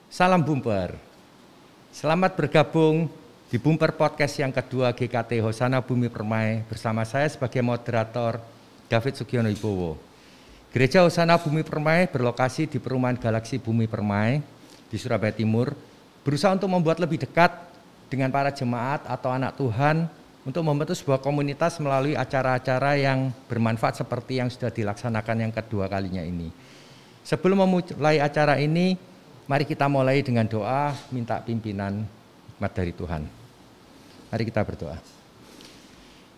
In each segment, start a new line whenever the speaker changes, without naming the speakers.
Salam Bumper. Selamat bergabung di Bumper Podcast yang kedua GKT Hosana Bumi Permai bersama saya sebagai moderator David Sugiono Wibowo. Gereja Hosana Bumi Permai berlokasi di Perumahan Galaksi Bumi Permai di Surabaya Timur, berusaha untuk membuat lebih dekat dengan para jemaat atau anak Tuhan untuk membentuk sebuah komunitas melalui acara-acara yang bermanfaat seperti yang sudah dilaksanakan yang kedua kalinya ini. Sebelum memulai acara ini, mari kita mulai dengan doa minta pimpinan hikmat dari Tuhan. Mari kita berdoa.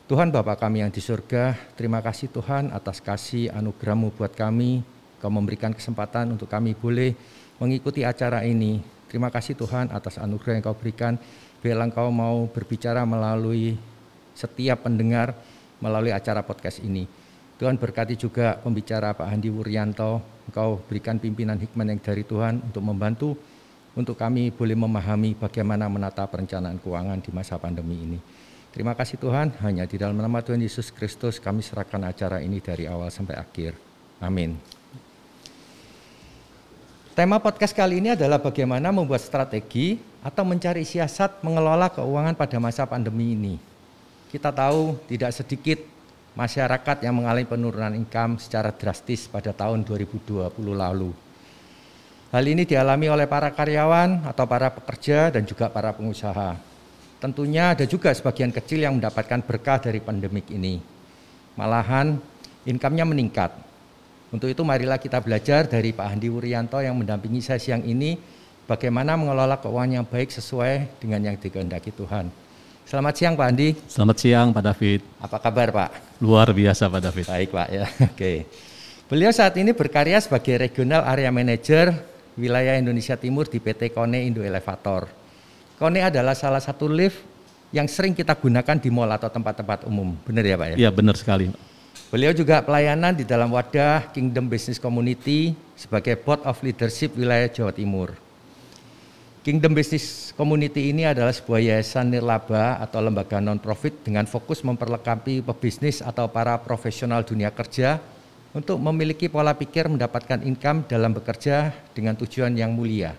Tuhan Bapa kami yang di surga, terima kasih Tuhan atas kasih anugerah-Mu buat kami. Kau memberikan kesempatan untuk kami boleh mengikuti acara ini. Terima kasih Tuhan atas anugerah yang Kau berikan. Biarlah Engkau mau berbicara melalui setiap pendengar melalui acara podcast ini. Tuhan berkati juga pembicara Pak Handi Wuryanto. Engkau berikan pimpinan hikmat yang dari Tuhan untuk membantu untuk kami boleh memahami bagaimana menata perencanaan keuangan di masa pandemi ini. Terima kasih Tuhan, hanya di dalam nama Tuhan Yesus Kristus kami serahkan acara ini dari awal sampai akhir. Amin. Tema podcast kali ini adalah bagaimana membuat strategi atau mencari siasat mengelola keuangan pada masa pandemi ini. Kita tahu tidak sedikit masyarakat yang mengalami penurunan income secara drastis pada tahun 2020 lalu. Hal ini dialami oleh para karyawan atau para pekerja dan juga para pengusaha. Tentunya ada juga sebagian kecil yang mendapatkan berkah dari pandemik ini. Malahan income-nya meningkat. Untuk itu marilah kita belajar dari Pak Handi Wuryanto yang mendampingi saya siang ini bagaimana mengelola keuangan yang baik sesuai dengan yang dikehendaki Tuhan. Selamat siang Pak Handi.
Selamat siang Pak David.
Apa kabar Pak?
Luar biasa Pak David.
Baik Pak ya, oke. Beliau saat ini berkarya sebagai Regional Area Manager Wilayah Indonesia Timur di PT Kone Indo Elevator. Kone adalah salah satu lift yang sering kita gunakan di mall atau tempat-tempat umum, benar ya Pak ya?
Iya benar sekali.
Beliau juga pelayanan di dalam wadah Kingdom Business Community sebagai Board of Leadership Wilayah Jawa Timur. Kingdom Business Community ini adalah sebuah yayasan nirlaba atau lembaga non-profit dengan fokus memperlengkapi pebisnis atau para profesional dunia kerja untuk memiliki pola pikir mendapatkan income dalam bekerja dengan tujuan yang mulia.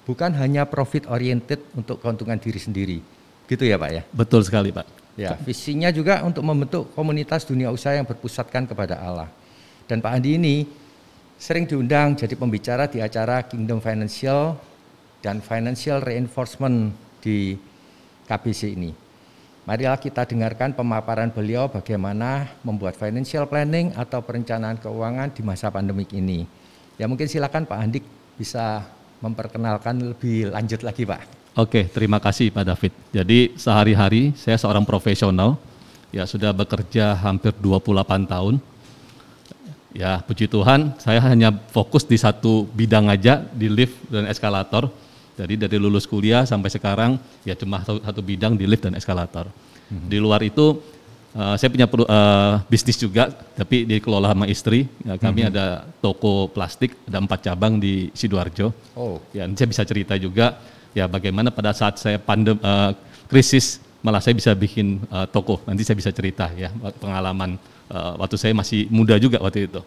Bukan hanya profit oriented untuk keuntungan diri sendiri. Gitu ya Pak ya?
Betul sekali Pak.
Ya, visinya juga untuk membentuk komunitas dunia usaha yang berpusatkan kepada Allah. Dan Pak Andi ini sering diundang jadi pembicara di acara Kingdom Financial dan Financial Reinforcement di KBC ini. Marilah kita dengarkan pemaparan beliau bagaimana membuat financial planning atau perencanaan keuangan di masa pandemik ini. Ya mungkin silakan Pak Andi bisa memperkenalkan lebih lanjut lagi Pak.
Oke, terima kasih Pak David. Jadi sehari-hari saya seorang profesional, ya sudah bekerja hampir 28 tahun. Ya puji Tuhan, saya hanya fokus di satu bidang aja, di lift dan eskalator. Jadi dari lulus kuliah sampai sekarang ya cuma satu bidang di lift dan eskalator. Di luar itu saya punya bisnis juga, tapi dikelola sama istri. Ya, kami ada toko plastik, ada 4 cabang di Sidoarjo.
Oh.
Ya, saya bisa cerita juga ya bagaimana pada saat saya krisis malah saya bisa bikin toko. Nanti saya bisa cerita ya pengalaman waktu saya masih muda juga waktu itu.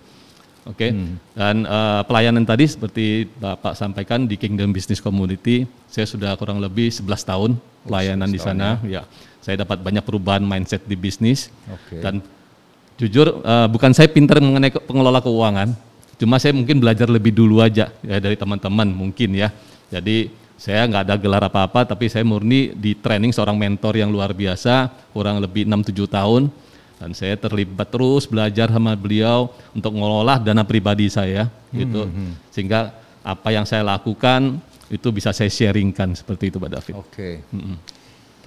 Oke. Dan pelayanan tadi seperti Bapak sampaikan di Kingdom Business Community, saya sudah kurang lebih 11 tahun pelayanan di sana. Ya, saya dapat banyak perubahan mindset di bisnis. Dan jujur bukan saya pintar mengenai pengelola keuangan, cuma saya mungkin belajar lebih dulu aja ya dari teman-teman mungkin ya. Jadi saya nggak ada gelar apa-apa, tapi saya murni di training seorang mentor yang luar biasa, kurang lebih 6-7 tahun. Dan saya terlibat terus belajar sama beliau untuk mengelola dana pribadi saya, gitu. Sehingga apa yang saya lakukan itu bisa saya sharingkan seperti itu, Pak David.
Oke.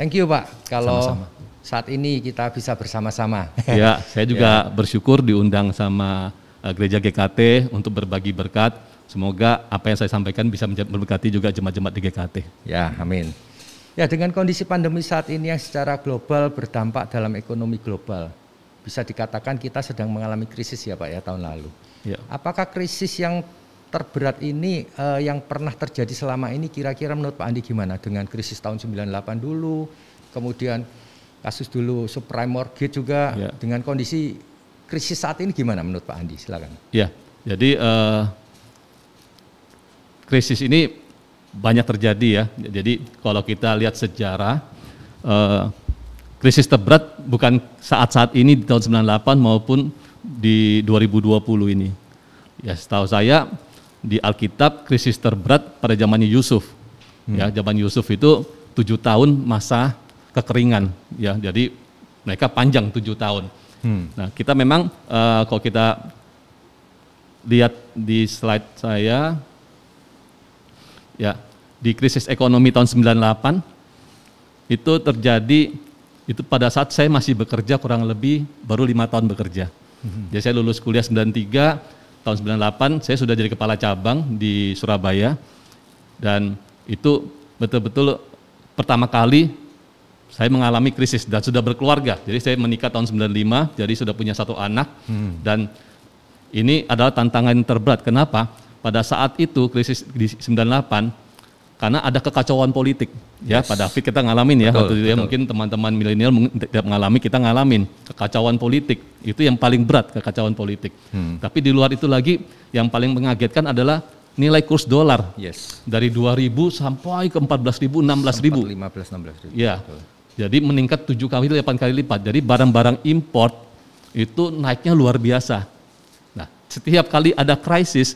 Thank you, Pak. Kalau sama-sama. Saat ini kita bisa bersama-sama.
Ya, saya juga bersyukur diundang sama Gereja GKT untuk berbagi berkat. Semoga apa yang saya sampaikan bisa memberkati juga jemaat-jemaat di GKT.
Ya, amin. Ya, dengan kondisi pandemi saat ini yang secara global berdampak dalam ekonomi global, bisa dikatakan kita sedang mengalami krisis ya Pak ya tahun lalu. Ya. Apakah krisis yang terberat ini yang pernah terjadi selama ini kira-kira menurut Pak Andi gimana? Dengan krisis tahun 98 dulu, kemudian kasus dulu subprime mortgage juga, dengan kondisi krisis saat ini gimana menurut Pak Andi? Silakan.
Ya, jadi krisis ini banyak terjadi ya. Jadi kalau kita lihat sejarah, krisis terberat bukan saat-saat ini di tahun 98 maupun di 2020 ini. Ya, setahu saya di Alkitab krisis terberat pada zamannya Yusuf. Ya, zaman Yusuf itu 7 tahun masa kekeringan. Ya, jadi mereka panjang 7 tahun. Nah, kita memang kalau kita lihat di slide saya, ya, di krisis ekonomi tahun 98 itu terjadi itu pada saat saya masih bekerja kurang lebih baru 5 tahun bekerja. Jadi saya lulus kuliah 93, tahun 98 saya sudah jadi kepala cabang di Surabaya, dan itu betul-betul pertama kali saya mengalami krisis dan sudah berkeluarga. Jadi saya menikah tahun 95, jadi sudah punya 1 anak, dan ini adalah tantangan terberat. Kenapa? Pada saat itu krisis di 98, karena ada kekacauan politik. Ya, Pak David kita ngalamin ya, waktu itu ya, mungkin teman-teman milenial tidak mengalami, kita ngalamin kekacauan politik. Itu yang paling berat, kekacauan politik. Tapi di luar itu lagi yang paling mengagetkan adalah nilai kurs dolar. Dari 2.000 sampai ke 14.000, 16.000.
15-16.000.
Ya. Jadi meningkat 7 kali, 8 kali lipat. Jadi barang-barang import itu naiknya luar biasa. Nah, setiap kali ada krisis,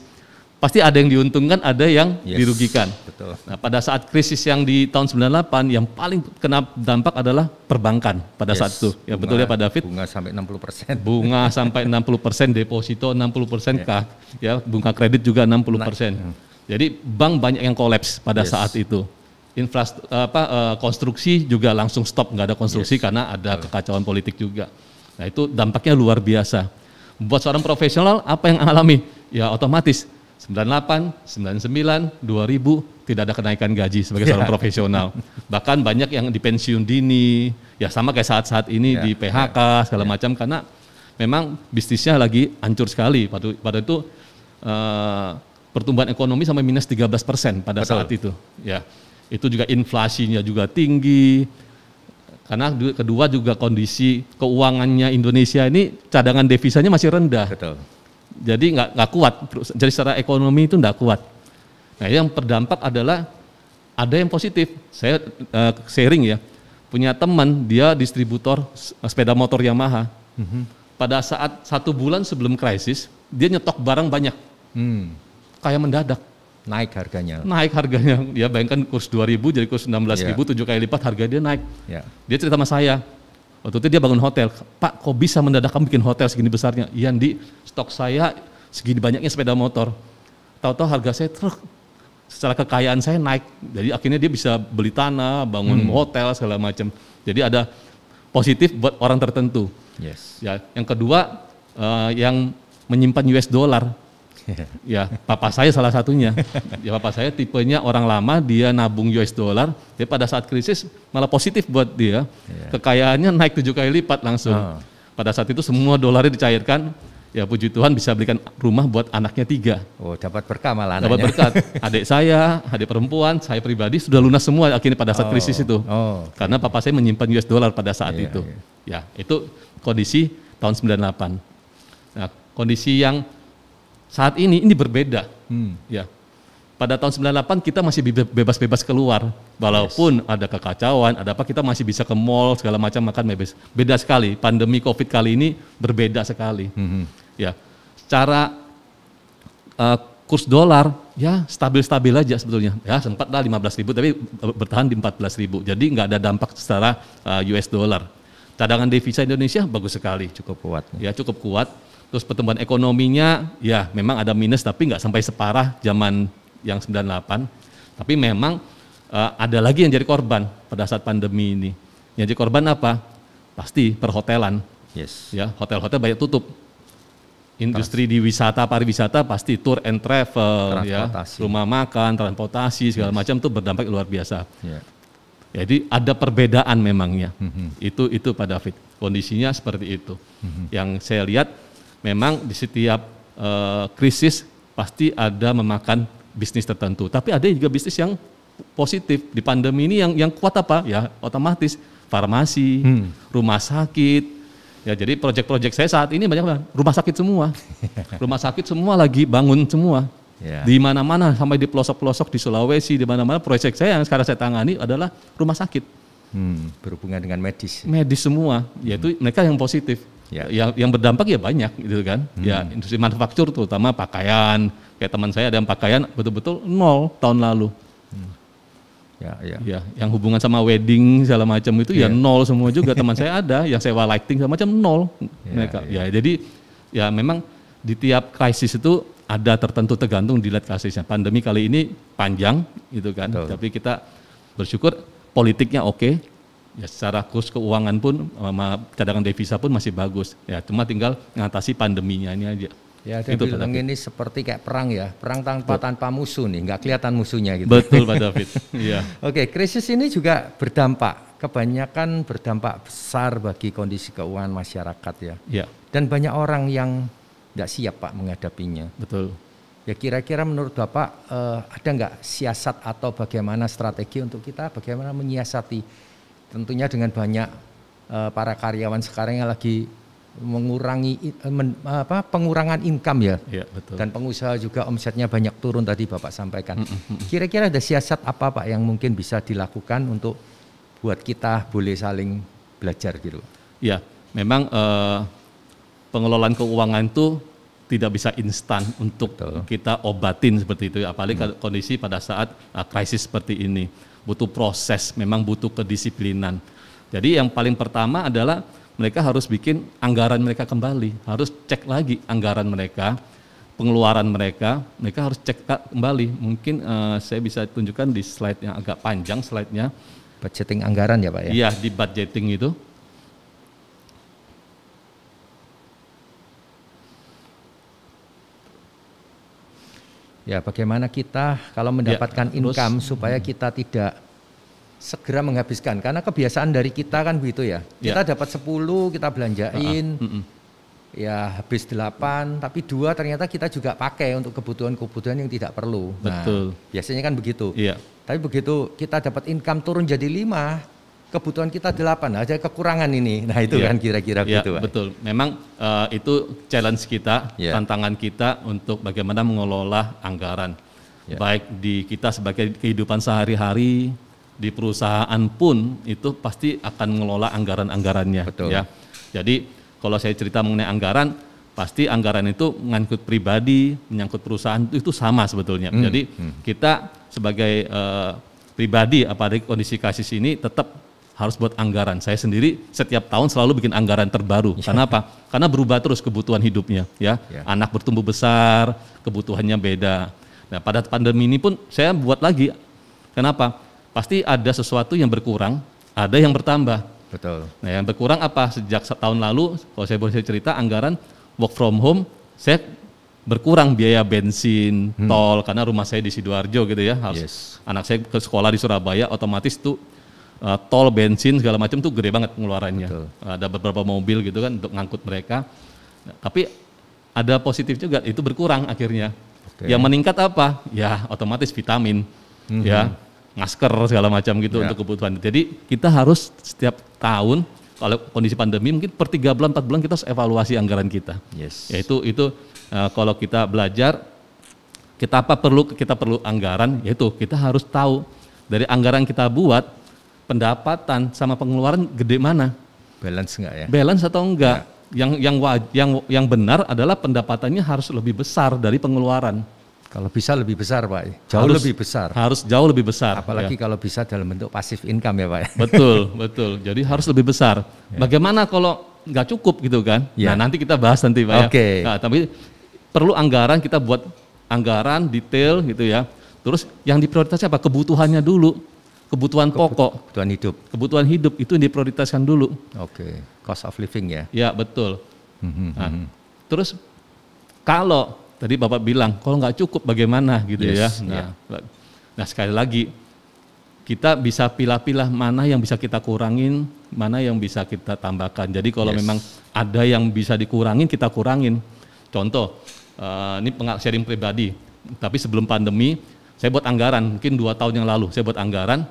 pasti ada yang diuntungkan, ada yang dirugikan.
Betul.
Nah, pada saat krisis yang di tahun 98, yang paling kena dampak adalah perbankan pada saat itu. Ya, betul ya Pak David?
Bunga sampai 60%.
Bunga sampai 60%, deposito 60%, ya, bunga kredit juga 60%. Jadi bank banyak yang kolaps pada saat itu. Konstruksi juga langsung stop, nggak ada konstruksi karena ada kekacauan politik juga. Nah, itu dampaknya luar biasa. Buat seorang profesional, apa yang alami? Ya otomatis 98, 99, 2000 tidak ada kenaikan gaji sebagai seorang profesional. Bahkan banyak yang di pensiun dini, ya sama kayak saat-saat ini di PHK segala macam, karena memang bisnisnya lagi hancur sekali. Pada itu pertumbuhan ekonomi sampai minus 13% pada saat itu. Ya. Itu juga inflasinya juga tinggi, karena kedua juga kondisi keuangannya Indonesia ini cadangan devisanya masih rendah.
Betul.
Jadi nggak kuat, jadi secara ekonomi itu nggak kuat. Nah, yang terdampak adalah ada yang positif. Saya sharing ya, punya teman dia distributor sepeda motor Yamaha. Pada saat 1 bulan sebelum krisis, dia nyetok barang banyak, kayak mendadak.
Naik harganya.
Ya bayangkan kurs 2.000 jadi kurs 16.000, 7 kali lipat harga dia naik. Dia cerita sama saya, waktu itu dia bangun hotel, Pak kok bisa mendadak kamu bikin hotel segini besarnya? Iya Di, stok saya segini banyaknya sepeda motor. Tahu-tahu harga saya secara kekayaan saya naik. Jadi akhirnya dia bisa beli tanah, bangun hotel segala macam. Jadi ada positif buat orang tertentu. Ya, yang kedua yang menyimpan US dollar. Ya, papa saya salah satunya. Ya, papa saya tipenya orang lama, dia nabung US dollar. Dia pada saat krisis malah positif buat dia. Kekayaannya naik 7 kali lipat langsung. Pada saat itu semua dolarnya dicairkan. Ya, puji Tuhan bisa belikan rumah buat anaknya 3.
Oh, dapat berkah malah anaknya.
Dapat berkat. Adik saya, adik perempuan, saya pribadi sudah lunas semua akhirnya pada saat krisis itu. Karena papa saya menyimpan US dollar pada saat itu. Ya, itu kondisi tahun 98. Nah, kondisi yang saat ini berbeda. Ya. Pada tahun 98 kita masih bebas-bebas keluar. Walaupun ada kekacauan, ada apa, kita masih bisa ke mall segala macam, makan bebas. Beda sekali. Pandemi Covid kali ini berbeda sekali. Ya. Secara kurs dolar ya stabil-stabil aja sebetulnya. Ya, sempat 15.000 tapi bertahan di 14.000. Jadi nggak ada dampak secara US dollar. Cadangan devisa Indonesia bagus sekali,
cukup kuat.
Ya, cukup kuat. Terus pertumbuhan ekonominya ya memang ada minus tapi nggak sampai separah zaman yang 98. Tapi memang ada lagi yang jadi korban pada saat pandemi ini. Yang jadi korban apa? Pasti perhotelan. Ya, hotel-hotel banyak tutup. Industri di wisata, pariwisata pasti tour and travel, ya, rumah makan, transportasi segala macam itu berdampak luar biasa. Jadi ada perbedaan memangnya. Itu Pak David. Kondisinya seperti itu. Yang saya lihat memang di setiap krisis pasti ada memakan bisnis tertentu. Tapi ada juga bisnis yang positif. Di pandemi ini yang kuat apa? Ya otomatis farmasi, rumah sakit. Ya jadi proyek-proyek saya saat ini banyak rumah sakit semua. Rumah sakit semua lagi bangun semua.
Ya.
Di mana-mana sampai di pelosok-pelosok di Sulawesi, di mana-mana proyek saya yang sekarang saya tangani adalah rumah sakit.
Berhubungan dengan medis.
Medis semua, yaitu mereka yang positif.
Ya.
Yang berdampak ya banyak gitu kan. Ya industri manufaktur terutama pakaian. Kayak teman saya ada yang pakaian betul-betul 0 tahun lalu. Ya, yang hubungan sama wedding segala macam itu ya 0 semua juga. Teman saya ada yang sewa lighting segala macam 0 mereka. Ya, jadi ya memang di tiap krisis itu ada tertentu tergantung dilihat krisisnya. Pandemi kali ini panjang gitu kan.
Betul.
Tapi kita bersyukur politiknya oke. Ya secara kurs keuangan pun sama cadangan devisa pun masih bagus. Ya cuma tinggal mengatasi pandeminya ini aja.
Ya, ada
Itu,
bilang ini seperti kayak perang ya, perang tanpa musuh nih, nggak kelihatan musuhnya gitu.
Betul Pak David. Iya.
Oke, krisis ini juga berdampak, kebanyakan berdampak besar bagi kondisi keuangan masyarakat ya.
Iya.
Dan banyak orang yang nggak siap Pak menghadapinya.
Betul.
Ya kira-kira menurut Bapak ada nggak siasat atau bagaimana strategi untuk kita bagaimana menyiasati? Tentunya dengan banyak para karyawan sekarang yang lagi mengurangi pengurangan income ya.
Iya, betul.
Dan pengusaha juga omsetnya banyak turun tadi Bapak sampaikan. Kira-kira ada siasat apa Pak yang mungkin bisa dilakukan untuk buat kita boleh saling belajar gitu?
Ya, memang pengelolaan keuangan itu tidak bisa instan untuk kita obatin seperti itu. Apalagi kondisi pada saat krisis seperti ini. Butuh proses, memang butuh kedisiplinan. Jadi yang paling pertama adalah mereka harus bikin anggaran mereka kembali, harus cek lagi anggaran mereka, pengeluaran mereka harus cek kembali. Mungkin saya bisa tunjukkan di slide yang agak panjang slide-nya.
Budgeting anggaran ya Pak ya?
Iya, di budgeting itu.
Ya, bagaimana kita kalau mendapatkan income supaya kita tidak segera menghabiskan. Karena kebiasaan dari kita kan begitu ya. Kita dapat 10, kita belanjain. Ya, habis 8, tapi 2 ternyata kita juga pakai untuk kebutuhan-kebutuhan yang tidak perlu.
Betul.
Nah, biasanya kan begitu.
Iya.
Tapi begitu kita dapat income turun jadi 5, kebutuhan kita 8, ada kekurangan ini. Nah, itu kan kira-kira gitu, Pak.
Betul. Memang itu challenge kita, tantangan kita untuk bagaimana mengelola anggaran. Baik di kita sebagai kehidupan sehari-hari, di perusahaan pun itu pasti akan mengelola anggaran-anggarannya.
Betul.
Ya. Jadi kalau saya cerita mengenai anggaran, pasti anggaran itu menyangkut pribadi, menyangkut perusahaan itu sama sebetulnya. Jadi kita sebagai pribadi apalagi kondisi krisis ini tetap harus buat anggaran. Saya sendiri setiap tahun selalu bikin anggaran terbaru. Karena apa? Karena berubah terus kebutuhan hidupnya. Ya, anak bertumbuh besar, kebutuhannya beda. Nah, pada pandemi ini pun saya buat lagi. Kenapa? Pasti ada sesuatu yang berkurang, ada yang bertambah.
Betul.
Nah, yang berkurang apa? Sejak tahun lalu, kalau saya boleh cerita, anggaran work from home, saya berkurang biaya bensin, tol, karena rumah saya di Sidoarjo gitu ya. Harus anak saya ke sekolah di Surabaya, otomatis tuh tol, bensin segala macam tuh gede banget pengeluarannya. Ada beberapa mobil gitu kan untuk ngangkut mereka. Nah, tapi ada positif juga, itu berkurang akhirnya. Yang meningkat apa? Ya otomatis vitamin, ya masker segala macam gitu untuk kebutuhan. Jadi kita harus setiap tahun kalau kondisi pandemi mungkin per 3 bulan 4 bulan kita harus evaluasi anggaran kita. Yaitu kalau kita belajar kita perlu anggaran, yaitu kita harus tahu dari anggaran kita buat pendapatan sama pengeluaran gede mana?
Balance enggak ya?
Balance atau enggak? Yang benar adalah pendapatannya harus lebih besar dari pengeluaran.
Kalau bisa lebih besar Pak, lebih besar.
Harus jauh lebih besar.
Apalagi kalau bisa dalam bentuk passive income ya Pak.
Betul. Jadi harus lebih besar. Bagaimana kalau nggak cukup gitu kan? Nah nanti kita bahas nanti Pak ya. Nah, tapi perlu anggaran, kita buat anggaran detail gitu ya. Terus yang diprioritaskan apa? Kebutuhannya dulu. Kebutuhan pokok. Kebutuhan hidup itu yang diprioritaskan dulu.
Cost of living ya.
Ya betul. Nah, terus kalau tadi Bapak bilang, kalau nggak cukup bagaimana gitu ya. Nah sekali lagi, kita bisa pilah-pilah mana yang bisa kita kurangin, mana yang bisa kita tambahkan. Jadi kalau memang ada yang bisa dikurangin, kita kurangin. Contoh, ini sharing pribadi, tapi sebelum pandemi, saya buat anggaran, mungkin 2 tahun yang lalu, saya buat anggaran,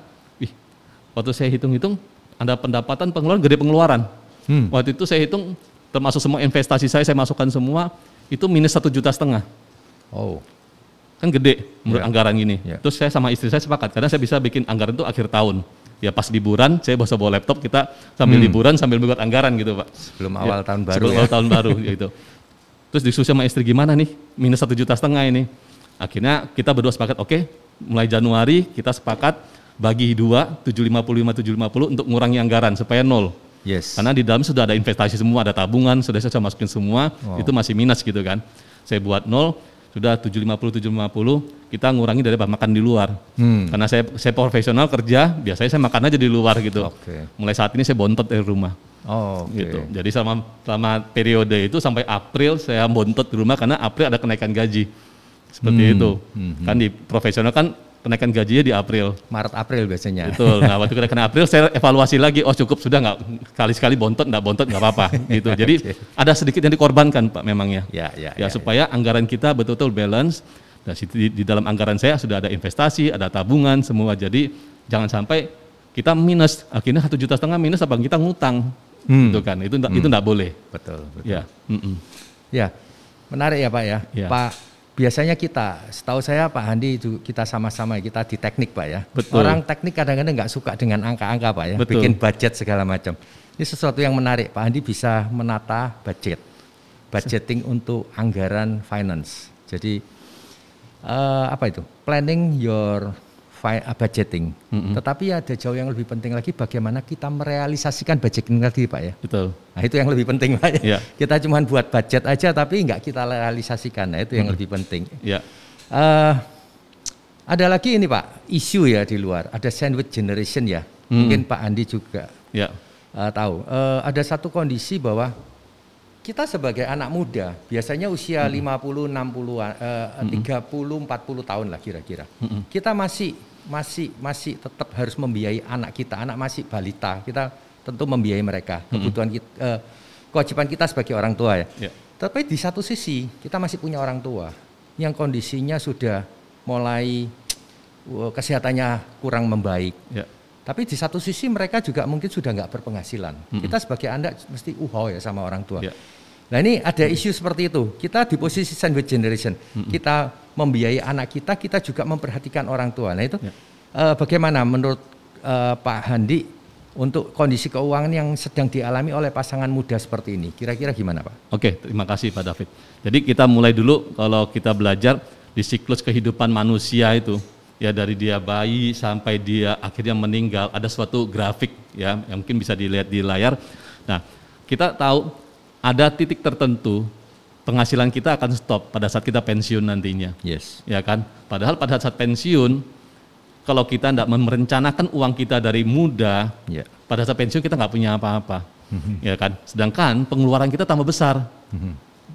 waktu saya hitung-hitung, ada pendapatan pengeluaran, gede pengeluaran. Waktu itu saya hitung, termasuk semua investasi saya masukkan semua, itu minus 1,5 juta. kan gede menurut
Ya.
anggaran gini.
Ya.
Terus saya sama istri saya sepakat karena saya bisa bikin anggaran itu akhir tahun. Ya pas liburan saya bisa bawa laptop, kita sambil liburan sambil membuat anggaran gitu Pak.
Sebelum awal tahun baru
Sebelum
ya.
awal tahun baru gitu. Terus diskusi sama istri gimana nih, minus 1,5 juta ini. Akhirnya kita berdua sepakat, oke, mulai Januari kita sepakat bagi 2, 750 untuk ngurangi anggaran supaya 0.
Yes.
Karena di dalam sudah ada investasi semua, ada tabungan, sudah saya masukin semua, itu masih minus gitu kan. Saya buat 0, sudah 750, kita ngurangi dari makan di luar. Karena saya profesional kerja, biasanya saya makan aja di luar gitu.
Oke.
Mulai saat ini saya bontot dari rumah.
Oh, oke.
Gitu. Jadi selama periode itu sampai April saya bontot di rumah karena April ada kenaikan gaji. Seperti itu. Kan di profesional kan kenaikan gajinya di April.
Maret April biasanya.
Betul. Nah, waktu kenaikan April saya evaluasi lagi, oh cukup sudah nggak kali-sekali bontot nggak apa-apa gitu. Jadi ada sedikit yang dikorbankan Pak memangnya.
Ya.
Supaya anggaran kita betul-betul balance. Dan di dalam anggaran saya sudah ada investasi, ada tabungan semua. Jadi jangan sampai kita minus, akhirnya 1,5 juta minus apa kita ngutang. Gitu kan. Itu nggak boleh.
Betul.
Ya.
Ya. Menarik ya Pak ya.
Ya.
Pak, biasanya kita, setahu saya Pak Handi itu kita sama-sama kita di teknik Pak ya.
Betul.
Orang teknik kadang-kadang nggak suka dengan angka-angka Pak ya.
Betul.
Bikin budget segala macam. Ini sesuatu yang menarik. Pak Handi bisa menata budgeting untuk anggaran finance. Jadi apa itu? Planning your budgeting. Tetapi ada jauh yang lebih penting lagi bagaimana kita merealisasikan budgeting tadi Pak ya.
Betul.
Nah itu yang lebih penting Pak ya.
Ya.
Kita cuma buat budget aja tapi nggak kita realisasikan. Nah itu yang lebih penting.
Ya.
Ada lagi ini Pak, isu ya di luar. Ada sandwich generation ya. Mungkin Pak Andi juga
Ya.
tahu. Ada satu kondisi bahwa kita sebagai anak muda, biasanya usia 50, 60, 30, 40 tahun lah kira-kira. Kita masih tetap harus membiayai anak kita, anak masih balita. Kita tentu membiayai mereka. Kebutuhan kita, kewajiban kita sebagai orang tua ya. Tapi di satu sisi kita masih punya orang tua yang kondisinya sudah mulai kesehatannya kurang membaik.
Ya.
Tapi di satu sisi mereka juga mungkin sudah nggak berpenghasilan. Kita sebagai anak mesti ya sama orang tua.
Ya.
Nah ini ada isu seperti itu. Kita di posisi sandwich generation. Kita membiayai anak kita, kita juga memperhatikan orang tua. Nah itu bagaimana menurut Pak Handi untuk kondisi keuangan yang sedang dialami oleh pasangan muda seperti ini? Kira-kira gimana Pak?
Oke, terima kasih Pak David. Jadi kita mulai dulu kalau kita belajar di siklus kehidupan manusia itu. Ya dari dia bayi sampai dia akhirnya meninggal, ada suatu grafik ya yang mungkin bisa dilihat di layar. Nah, kita tahu ada titik tertentu penghasilan kita akan stop pada saat kita pensiun nantinya.
Yes.
Ya kan? Padahal pada saat pensiun kalau kita tidak merencanakan uang kita dari muda, pada saat pensiun kita nggak punya apa-apa. Ya kan? Sedangkan pengeluaran kita tambah besar.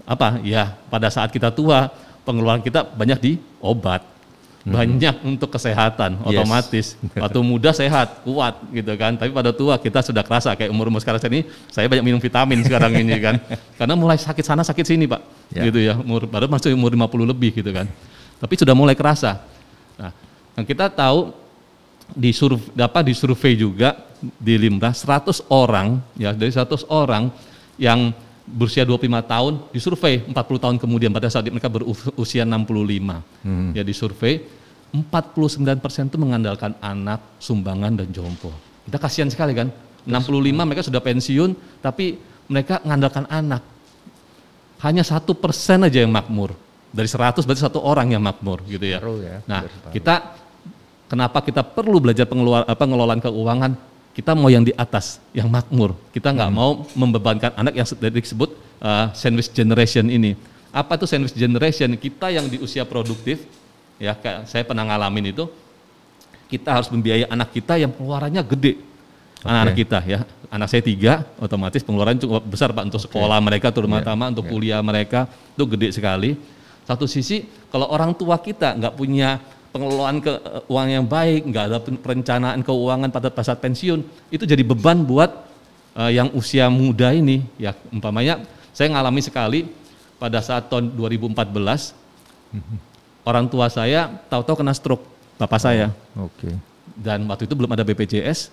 Apa? Ya, pada saat kita tua, pengeluaran kita banyak di obat. Banyak untuk kesehatan otomatis. Waktu muda sehat, kuat gitu kan. Tapi pada tua kita sudah kerasa kayak umur sekarang ini saya banyak minum vitamin sekarang ini kan. Karena mulai sakit sana sakit sini Pak. Gitu ya. Baru masuk umur 50 lebih gitu kan. Tapi sudah mulai kerasa. Nah, yang kita tahu di survei juga di Limra 100 orang ya, dari 100 orang yang berusia 25 tahun disurvei 40 tahun kemudian pada saat mereka berusia 65. Ya disurvei 49% itu mengandalkan anak, sumbangan dan jompo. Kita kasihan sekali kan. 65 mereka sudah pensiun tapi mereka mengandalkan anak. Hanya 1% aja yang makmur. Dari 100 berarti 1 orang yang makmur gitu ya. Nah, kenapa kita perlu belajar pengelolaan keuangan? Kita mau yang di atas, yang makmur. Kita nggak mau membebankan anak yang disebut sandwich generation ini. Apa itu sandwich generation? Kita yang di usia produktif, ya saya pernah ngalamin itu, kita harus membiayai anak kita yang pengeluarannya gede. Anak-anak kita ya, anak saya 3, otomatis pengeluaran cukup besar Pak untuk sekolah mereka, terutama untuk kuliah mereka, itu gede sekali. Satu sisi, kalau orang tua kita nggak punya pengelolaan keuangan yang baik, nggak ada perencanaan keuangan pada saat pensiun, itu jadi beban buat yang usia muda ini. Ya, umpamanya saya ngalami sekali pada saat tahun 2014, orang tua saya tahu-tahu kena stroke, bapak saya. Dan waktu itu belum ada BPJS,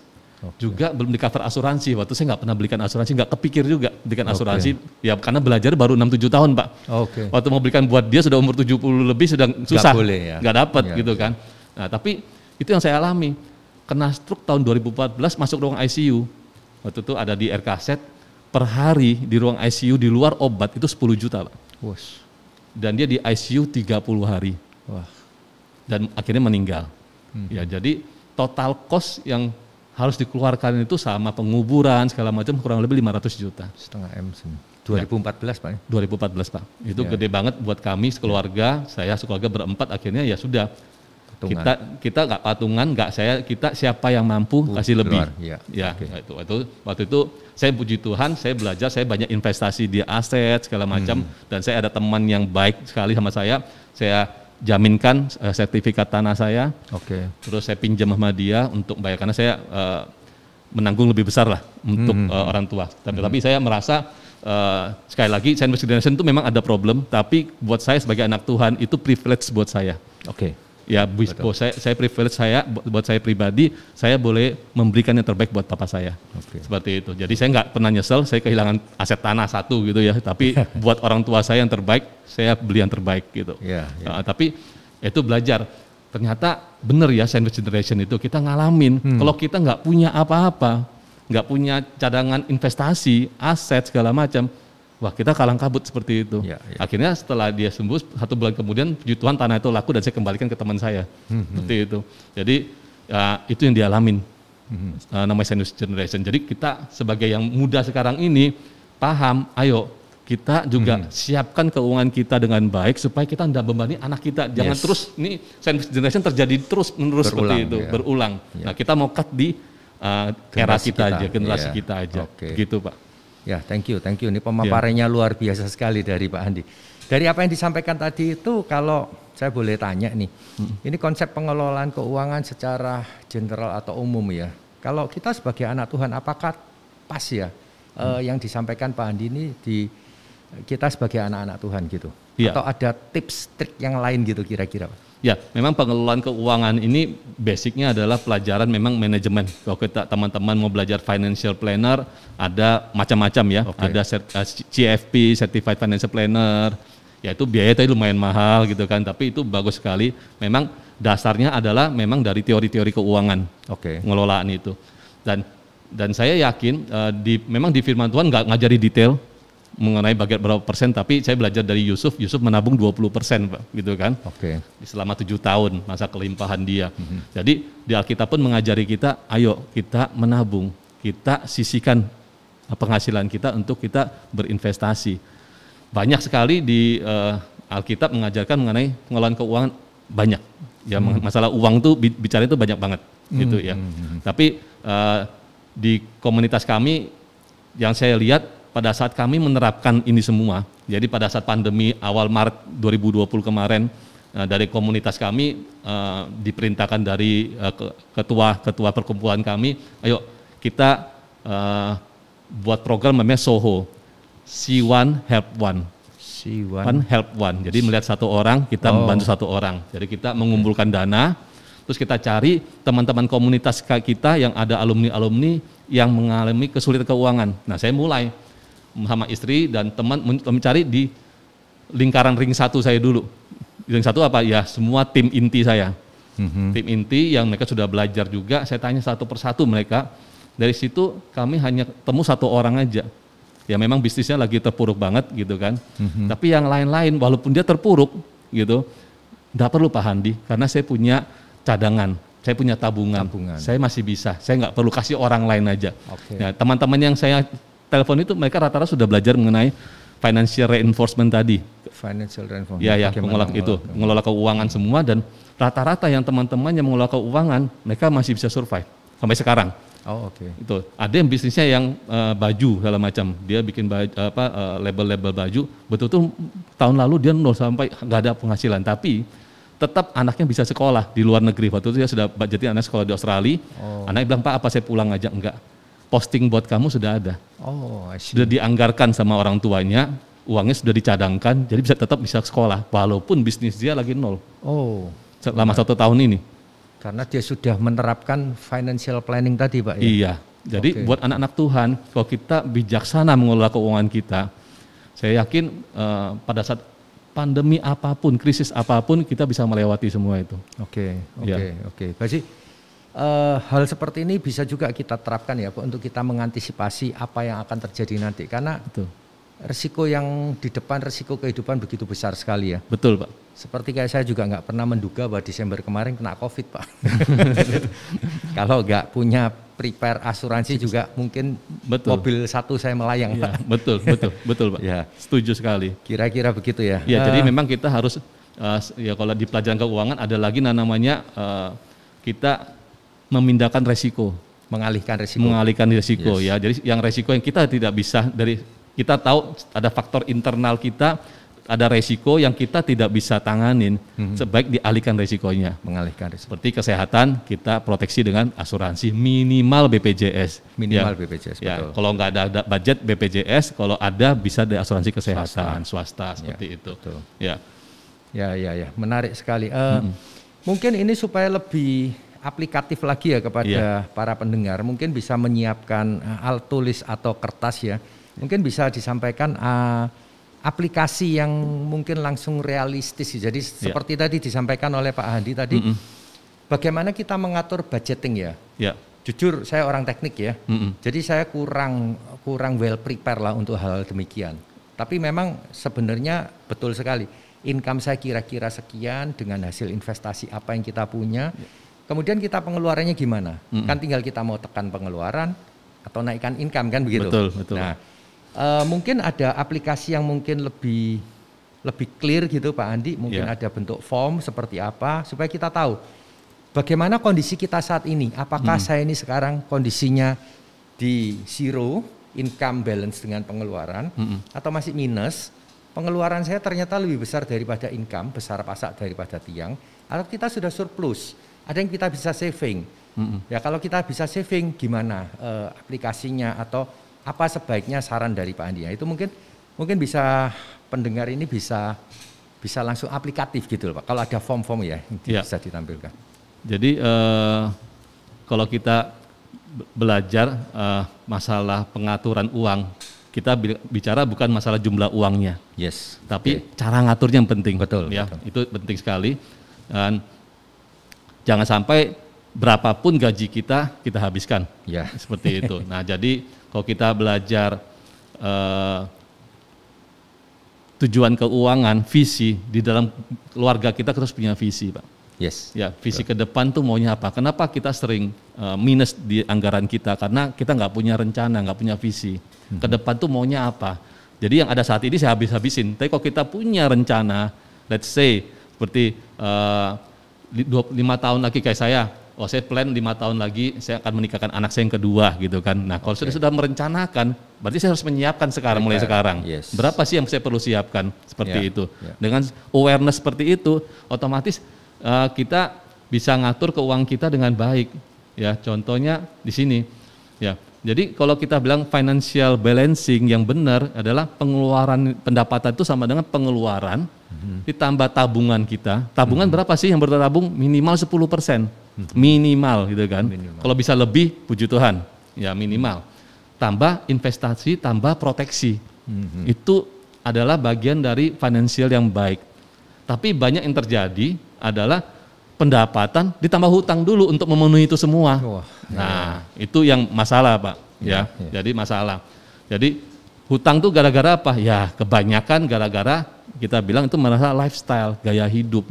Juga belum di cover asuransi. Waktu saya nggak pernah belikan asuransi, nggak kepikir juga belikan asuransi. Ya karena belajar baru 6-7 tahun Pak. Waktu mau belikan buat dia sudah umur 70 lebih, sudah susah, nggak dapat gitu kan. Nah tapi itu yang saya alami. Kena stroke tahun 2014, masuk ruang ICU. Waktu itu ada di RKZ, per hari di ruang ICU di luar obat itu 10 juta Pak. Dan dia di ICU 30 hari. Dan akhirnya meninggal. Ya jadi total cost yang harus dikeluarkan itu sama penguburan segala macam kurang lebih 500 juta.
Setengah M. 2014 Pak.
2014 Pak. Itu gede banget buat kami sekeluarga. Saya sekeluarga berempat akhirnya ya sudah. Kita nggak patungan, kita siapa yang mampu kasih lebih. Waktu itu saya puji Tuhan, saya belajar, saya banyak investasi di aset segala macam, dan saya ada teman yang baik sekali sama saya jaminkan sertifikat tanah saya, terus saya pinjam sama dia untuk bayar, karena saya menanggung lebih besar lah untuk orang tua. Tapi saya merasa sekali lagi sandwich generation itu memang ada problem, tapi buat saya sebagai anak Tuhan itu privilege buat saya. Ya, saya privilege buat saya pribadi, saya boleh memberikan yang terbaik buat papa saya. Seperti itu. Jadi saya nggak pernah nyesel, saya kehilangan aset tanah satu gitu ya. Tapi buat orang tua saya yang terbaik, saya beli yang terbaik gitu. Tapi itu belajar. Ternyata benar ya sandwich generation itu kita ngalamin. Kalau kita nggak punya apa-apa, nggak punya cadangan investasi, aset segala macam, wah kita kalang kabut seperti itu. Akhirnya setelah dia sembuh 1 bulan kemudian, puji Tuhan tanah itu laku dan saya kembalikan ke teman saya. Seperti itu. Jadi ya, itu yang dialamin. Namanya sandwich generation. Jadi kita sebagai yang muda sekarang ini paham, ayo kita juga siapkan keuangan kita dengan baik supaya kita tidak membebani anak kita. Jangan terus ini sandwich generation terjadi terus menerus seperti itu, berulang. Nah kita mau cut di era kita aja, generasi kita aja. Gitu Pak.
Ya, thank you. Ini pemaparannya luar biasa sekali dari Pak Andi. Dari apa yang disampaikan tadi itu, kalau saya boleh tanya nih, ini konsep pengelolaan keuangan secara general atau umum ya. Kalau kita sebagai anak Tuhan, apakah pas ya yang disampaikan Pak Andi ini di kita sebagai anak-anak Tuhan gitu? Atau ada tips trik yang lain gitu kira-kira Pak?
Ya, memang pengelolaan keuangan ini basicnya adalah pelajaran memang manajemen. Kalau kita teman-teman mau belajar financial planner, ada macam-macam ya. Ada CFP, Certified Financial Planner, ya itu biaya tadi lumayan mahal gitu kan, tapi itu bagus sekali. Memang dasarnya adalah memang dari teori-teori keuangan, pengelolaan itu. Dan saya yakin memang di firman Tuhan nggak ngajari detail mengenai bagian berapa persen, tapi saya belajar dari Yusuf menabung 20% Pak, gitu kan. Selama 7 tahun masa kelimpahan dia. Jadi di Alkitab pun mengajari kita, ayo kita menabung, kita sisihkan penghasilan kita untuk kita berinvestasi. Banyak sekali di Alkitab mengajarkan mengenai pengelolaan keuangan, banyak. Ya masalah uang tuh bicara itu banyak banget gitu ya. Tapi di komunitas kami yang saya lihat pada saat kami menerapkan ini semua, jadi pada saat pandemi awal Maret 2020 kemarin, dari komunitas kami diperintahkan dari ketua perkumpulan kami, ayo kita buat program namanya SOHO, See One Help One. One Help One. Jadi melihat satu orang, kita membantu satu orang. Jadi kita mengumpulkan dana, terus kita cari teman-teman komunitas kita yang ada alumni-alumni yang mengalami kesulitan keuangan. Nah saya mulai sama istri dan teman mencari di lingkaran ring 1 saya dulu. Ring 1 apa? Ya semua tim inti saya. Tim inti yang mereka sudah belajar juga, saya tanya satu persatu mereka. Dari situ kami hanya temu 1 orang aja. Ya memang bisnisnya lagi terpuruk banget gitu kan. Tapi yang lain-lain walaupun dia terpuruk gitu, enggak perlu Pak Handi, karena saya punya cadangan, saya punya tabungan. Saya masih bisa, saya nggak perlu kasih orang lain aja. Ya, teman-teman yang saya telepon itu mereka rata-rata sudah belajar mengenai financial reinforcement tadi.
Financial reinforcement.
Ya, mengelola keuangan semua, dan rata-rata yang teman-teman yang mengelola keuangan mereka masih bisa survive sampai sekarang. Itu ada yang bisnisnya yang baju segala macam, dia bikin baju, label-label baju, betul-betul tahun lalu dia 0 sampai nggak ada penghasilan, tapi tetap anaknya bisa sekolah di luar negeri. Waktu itu dia sudah budgetin anak sekolah di Australia. Anaknya bilang, Pak apa saya pulang aja? Enggak. Posting buat kamu sudah ada, sudah dianggarkan sama orang tuanya, uangnya sudah dicadangkan, jadi tetap bisa sekolah, walaupun bisnis dia lagi 0. Selama 1 tahun ini.
Karena dia sudah menerapkan financial planning tadi, Pak. Ya?
Iya. Jadi buat anak-anak Tuhan, kalau kita bijaksana mengelola keuangan kita, saya yakin pada saat pandemi apapun, krisis apapun, kita bisa melewati semua itu.
Oke. Berarti hal seperti ini bisa juga kita terapkan ya, Pak, untuk kita mengantisipasi apa yang akan terjadi nanti. Karena resiko yang di depan, resiko kehidupan begitu besar sekali ya.
Betul, Pak.
Seperti kayak saya juga nggak pernah menduga bahwa Desember kemarin kena COVID, Pak. Kalau nggak punya prepare asuransi juga mungkin mobil satu saya melayang,
ya,
Pak.
Betul, Pak. Ya. Setuju sekali.
Kira-kira begitu ya.
Ya, jadi memang kita harus ya kalau di pelajaran keuangan ada lagi namanya kita memindahkan resiko, mengalihkan resiko ya. Jadi yang resiko yang kita tidak bisa kita tahu ada faktor internal kita, ada resiko yang kita tidak bisa tanganin, sebaik dialihkan resikonya.
Mengalihkan resiko.
Seperti kesehatan, kita proteksi dengan asuransi minimal BPJS.
BPJS,
ya.
Betul.
Kalau nggak ada budget BPJS, kalau ada bisa di asuransi kesehatan swasta seperti itu.
Betul.
Ya.
Ya. Menarik sekali. Mungkin ini supaya lebih aplikatif lagi ya kepada para pendengar, mungkin bisa menyiapkan alat tulis atau kertas ya. Mungkin bisa disampaikan aplikasi yang mungkin langsung realistis. Jadi seperti tadi disampaikan oleh Pak Handi tadi, bagaimana kita mengatur budgeting ya. Jujur saya orang teknik ya, jadi saya kurang well prepare lah untuk hal demikian. Tapi memang sebenarnya betul sekali, income saya kira-kira sekian dengan hasil investasi apa yang kita punya. Kemudian kita pengeluarannya gimana? Kan tinggal kita mau tekan pengeluaran atau naikkan income kan begitu.
Betul.
Nah, mungkin ada aplikasi yang mungkin lebih clear gitu Pak Andi, mungkin ada bentuk form seperti apa supaya kita tahu bagaimana kondisi kita saat ini. Apakah saya ini sekarang kondisinya di zero income balance dengan pengeluaran atau masih minus? Pengeluaran saya ternyata lebih besar daripada income, besar pasak daripada tiang, atau kita sudah surplus. Ada yang kita bisa saving. Ya kalau kita bisa saving gimana aplikasinya atau apa sebaiknya saran dari Pak Andi? Itu mungkin bisa pendengar ini bisa langsung aplikatif gitu loh Pak. Kalau ada form-form ya bisa ditampilkan.
Jadi kalau kita belajar masalah pengaturan uang, kita bicara bukan masalah jumlah uangnya.
Yes.
Tapi cara ngaturnya yang penting.
Betul.
Itu penting sekali. Dan jangan sampai berapapun gaji kita habiskan.
Ya.
Seperti itu. Nah, jadi kalau kita belajar tujuan keuangan, visi di dalam keluarga kita harus punya visi, Pak.
Yes.
Ya, visi ke depan tuh maunya apa? Kenapa kita sering minus di anggaran kita? Karena kita nggak punya rencana, nggak punya visi. Ke depan tuh maunya apa? Jadi yang ada saat ini saya habis-habisin. Tapi kalau kita punya rencana, let's say seperti 5 tahun lagi kayak saya plan 5 tahun lagi saya akan menikahkan anak saya yang kedua gitu kan. Nah kalau sudah merencanakan, berarti saya harus menyiapkan mulai sekarang.
Yes.
Berapa sih yang saya perlu siapkan seperti itu. Dengan awareness seperti itu, otomatis kita bisa ngatur keuangan kita dengan baik. Ya, contohnya di sini. Ya, jadi kalau kita bilang financial balancing yang benar adalah pengeluaran pendapatan itu sama dengan pengeluaran ditambah tabungan kita. Tabungan berapa sih yang bertabung? Minimal 10%. Minimal gitu kan. Kalau bisa lebih, puji Tuhan. Ya minimal. Tambah investasi, tambah proteksi. Itu adalah bagian dari financial yang baik. Tapi banyak yang terjadi adalah pendapatan ditambah hutang dulu untuk memenuhi itu semua. Nah, itu yang masalah, Pak. Ya. Jadi masalah. Jadi hutang tuh gara-gara apa? Ya, kebanyakan gara-gara kita bilang itu merasa lifestyle, gaya hidup.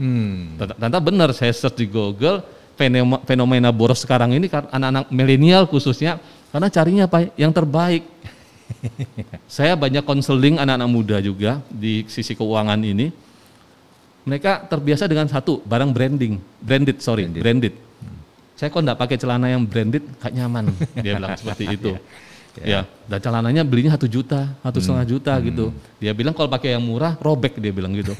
Ternyata benar, saya search di Google, fenomena boros sekarang ini anak-anak milenial khususnya, karena carinya apa? Yang terbaik. Saya banyak konseling anak-anak muda juga di sisi keuangan ini. Mereka terbiasa dengan barang branded. Saya kok enggak pakai celana yang branded, gak nyaman. Dia bilang seperti itu. Ya, dan celananya belinya 1 juta, 1,5 juta gitu. Dia bilang kalau pakai yang murah, robek dia bilang gitu.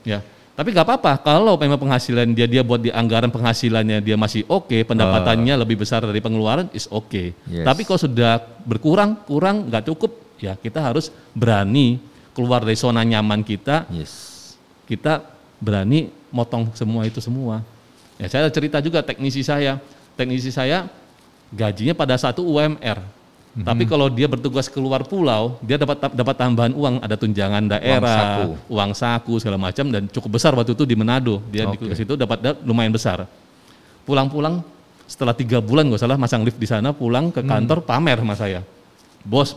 Ya, tapi nggak apa-apa kalau memang penghasilan dia buat di anggaran penghasilannya dia masih oke, pendapatannya lebih besar dari pengeluaran is oke. Tapi kalau sudah kurang nggak cukup, ya kita harus berani keluar dari zona nyaman kita. Kita berani motong semua itu semua. Ya, saya cerita juga teknisi saya gajinya pada saat itu UMR. Tapi kalau dia bertugas keluar pulau, dia dapat tambahan uang, ada tunjangan daerah, uang saku segala macam, dan cukup besar waktu itu di Manado. Dia di situ dapat lumayan besar. Pulang-pulang setelah 3 bulan nggak salah masang lift di sana, pulang ke kantor pamer sama saya. Bos,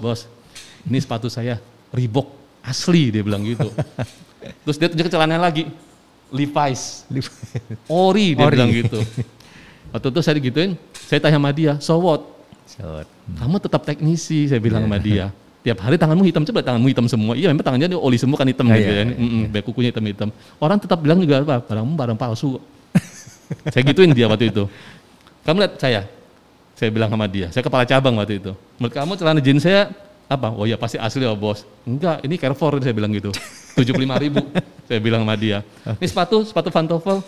ini sepatu saya Reebok asli, dia bilang gitu. Terus dia tunjuk celananya lagi, Levi's, Ori, dia bilang gitu. Waktu itu saya digituin, saya tanya sama dia, so what? Kamu tetap teknisi, saya bilang sama dia. Tiap hari tanganmu hitam, coba tanganmu hitam semua. Iya, memang tangannya dia oli semua kan hitam gitu ya. Baik kukunya hitam-hitam. Orang tetap bilang juga apa? Barangmu barang palsu. Saya gituin dia waktu itu. Kamu lihat saya bilang sama dia. Saya kepala cabang waktu itu. Menurut kamu celana jeans saya apa? Oh ya pasti asli ya bos. Enggak, ini Carrefour, saya bilang gitu. 75.000. Saya bilang sama dia. Ini sepatu Pantofel.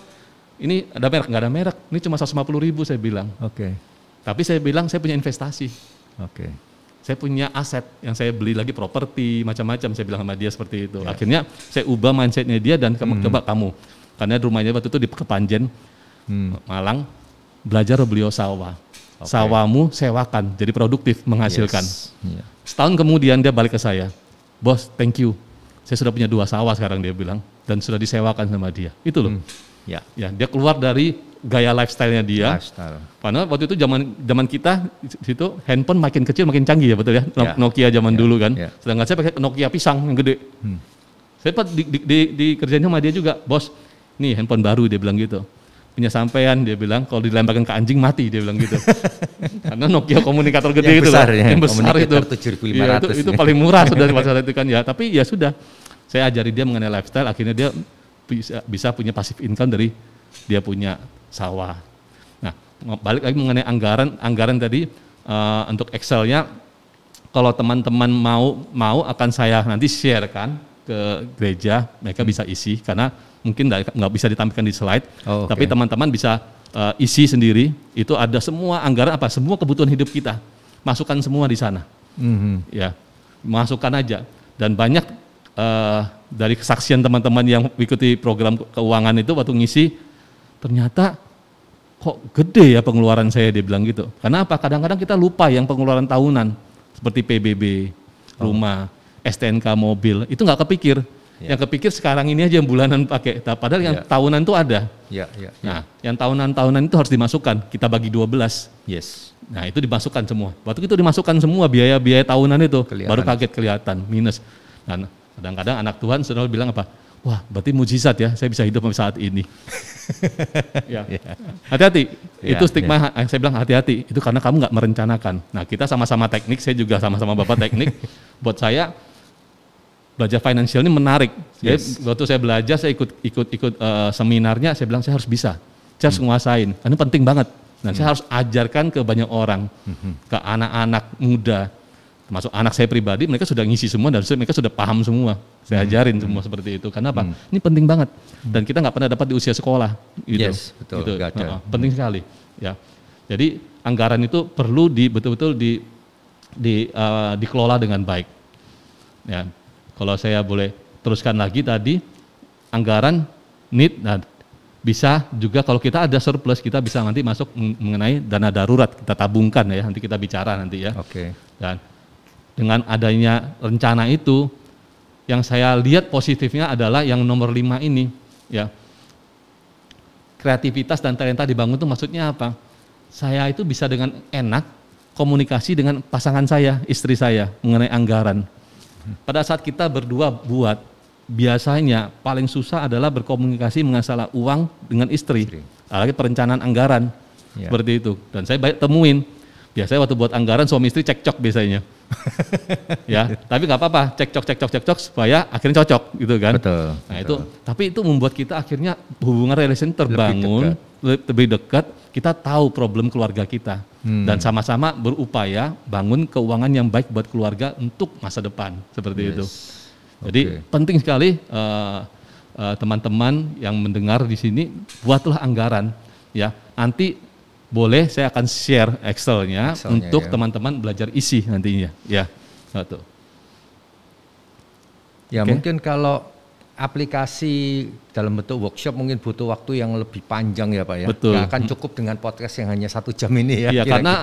Ini ada merek? Enggak ada merek. Ini cuma 150.000, saya bilang.
Oke.
Tapi saya bilang saya punya investasi.
Oke.
Saya punya aset yang saya beli lagi, properti macam-macam, saya bilang sama dia seperti itu. Akhirnya saya ubah mindsetnya dia dan coba kamu. Karena rumahnya waktu itu di Kepanjen, Malang, belajar beliau sawah. Sawahmu sewakan, jadi produktif, menghasilkan. Setahun kemudian dia balik ke saya, bos thank you, saya sudah punya 2 sawah sekarang, dia bilang, dan sudah disewakan sama dia. Itu loh. Ya, dia keluar dari gaya lifestyle-nya dia. Karena waktu itu zaman kita situ handphone makin kecil makin canggih ya, betul ya. Nokia zaman dulu kan. Sedangkan saya pakai Nokia pisang yang gede. Saya di kerjanya sama dia juga, bos. Nih handphone baru, dia bilang gitu. Punya sampean, dia bilang, kalau dilemparkan ke anjing mati, dia bilang gitu. Karena Nokia komunikator gede itu yang besar itu.
7500
itu paling murah sudah pada saat itu kan ya. Tapi ya sudah, saya ajari dia mengenai lifestyle, akhirnya dia bisa punya passive income dari dia punya sawah. Nah, balik lagi mengenai anggaran tadi, untuk Excel-nya, kalau teman-teman mau akan saya nanti sharekan ke gereja, mereka bisa isi, karena mungkin nggak bisa ditampilkan di slide, tapi teman-teman bisa isi sendiri. Itu ada semua anggaran semua kebutuhan hidup kita, masukkan semua di sana. Ya, masukkan aja. Dan banyak dari kesaksian teman-teman yang ikuti program keuangan itu waktu ngisi, ternyata kok gede ya pengeluaran saya, dia bilang gitu. Karena apa? Kadang-kadang kita lupa yang pengeluaran tahunan seperti PBB, rumah, STNK mobil, itu nggak kepikir. Yang kepikir sekarang ini aja yang bulanan pakai. Padahal yang tahunan itu ada. Nah, yang tahunan itu harus dimasukkan. Kita bagi 12. Nah, itu dimasukkan semua. Waktu itu dimasukkan semua biaya-biaya tahunan itu, baru kaget kelihatan minus. Dan kadang-kadang anak Tuhan selalu bilang apa? Wah, berarti mujizat ya, saya bisa hidup sampai saat ini. Hati-hati, itu stigma. Saya bilang hati-hati, itu karena kamu nggak merencanakan. Nah, kita sama-sama teknik, saya juga sama-sama bapak teknik. Buat saya belajar financial ini menarik. Waktu saya belajar, saya ikut seminarnya, saya bilang saya harus bisa, saya harus nguasain. Ini penting banget. Dan saya harus ajarkan ke banyak orang, ke anak-anak muda. Termasuk anak saya pribadi, mereka sudah ngisi semua dan mereka sudah paham semua. Saya ajarin semua seperti itu. Karena apa? Ini penting banget. Dan kita nggak pernah dapat di usia sekolah. Gitu.
Betul.
Gitu. Penting sekali. Ya. Jadi anggaran itu perlu betul-betul dikelola dengan baik. Ya. Kalau saya boleh teruskan lagi tadi, anggaran need, nah, bisa juga kalau kita ada surplus, kita bisa nanti masuk mengenai dana darurat, kita tabungkan ya, nanti kita bicara nanti ya. Dan dengan adanya rencana itu, yang saya lihat positifnya adalah yang nomor 5 ini, ya. Kreativitas dan talenta dibangun itu maksudnya apa? Saya itu bisa dengan enak komunikasi dengan pasangan saya, istri saya, mengenai anggaran. Pada saat kita berdua buat, biasanya paling susah adalah berkomunikasi mengenai uang dengan istri. Apalagi perencanaan anggaran, seperti itu. Dan saya banyak temuin, biasanya waktu buat anggaran suami istri cekcok biasanya. Ya, tapi nggak apa-apa, cekcok supaya akhirnya cocok gitu kan. Nah itu, tapi itu membuat kita akhirnya hubungan relation terbangun, lebih dekat, kita tahu problem keluarga kita dan sama-sama berupaya bangun keuangan yang baik buat keluarga untuk masa depan seperti itu. Jadi penting sekali teman-teman yang mendengar di sini, buatlah anggaran ya. Nanti boleh saya akan share Excel-nya untuk teman-teman belajar isi nantinya ya.
Ya mungkin kalau aplikasi dalam bentuk workshop mungkin butuh waktu yang lebih panjang ya Pak ya.
Betul.
Nggak akan cukup dengan podcast yang hanya 1 jam ini ya.
Iya, karena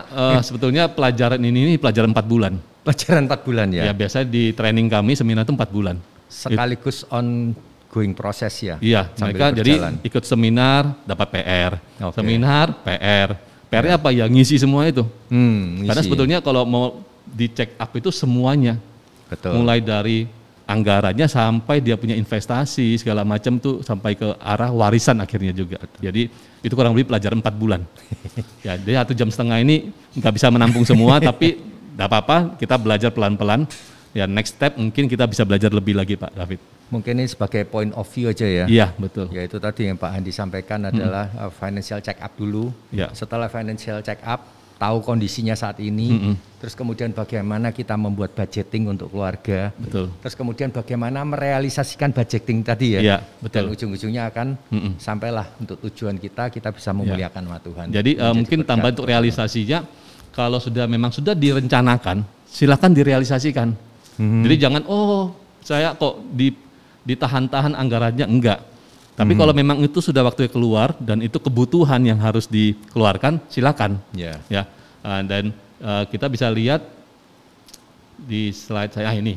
sebetulnya pelajaran ini pelajaran 4 bulan.
Pelajaran 4 bulan ya.
Ya, biasa di training kami seminar itu 4 bulan.
Sekaligus ongoing proses ya.
Iya, mereka berjalan. Jadi ikut seminar dapat PR. Seminar PR. PR-nya apa ya? Ngisi semua itu.
Ngisi.
Karena sebetulnya kalau mau di check up itu semuanya.
Betul.
Mulai dari anggarannya sampai dia punya investasi segala macam tuh sampai ke arah warisan akhirnya juga. Jadi itu kurang lebih pelajaran 4 bulan. Ya, jadi 1,5 jam ini nggak bisa menampung semua, tapi nggak apa-apa, kita belajar pelan-pelan. Ya, next step mungkin kita bisa belajar lebih lagi Pak David.
Mungkin ini sebagai point of view aja ya.
Iya, betul.
Ya itu tadi yang Pak Handi sampaikan adalah financial check up dulu.
Ya.
Setelah financial check up, tahu kondisinya saat ini, terus kemudian bagaimana kita membuat budgeting untuk keluarga.
Betul.
Terus kemudian bagaimana merealisasikan budgeting tadi ya.
Iya, betul.
Dan ujung-ujungnya akan sampailah untuk tujuan kita bisa memuliakan nama Tuhan.
Jadi mungkin tambah untuk realisasinya, kalau memang sudah direncanakan, silakan direalisasikan. Jadi jangan saya kok ditahan-tahan anggarannya, enggak. Tapi kalau memang itu sudah waktunya keluar dan itu kebutuhan yang harus dikeluarkan, silakan.
Yeah.
Ya. Dan kita bisa lihat di slide saya ini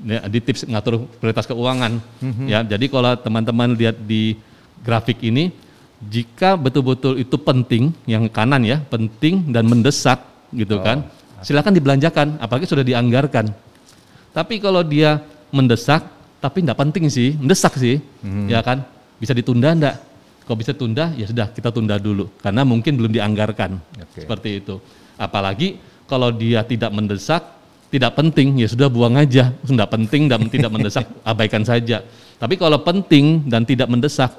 di tips ngatur prioritas keuangan. Ya, jadi kalau teman-teman lihat di grafik ini, jika betul-betul itu penting, yang kanan ya, penting dan mendesak gitu kan, silakan dibelanjakan, apalagi sudah dianggarkan. Tapi kalau dia mendesak tapi enggak penting sih, mendesak sih, ya kan? Bisa ditunda enggak? Kalau bisa tunda, ya sudah kita tunda dulu, karena mungkin belum dianggarkan, seperti itu. Apalagi kalau dia tidak mendesak, tidak penting, ya sudah buang aja, enggak penting dan tidak mendesak, abaikan saja. Tapi kalau penting dan tidak mendesak,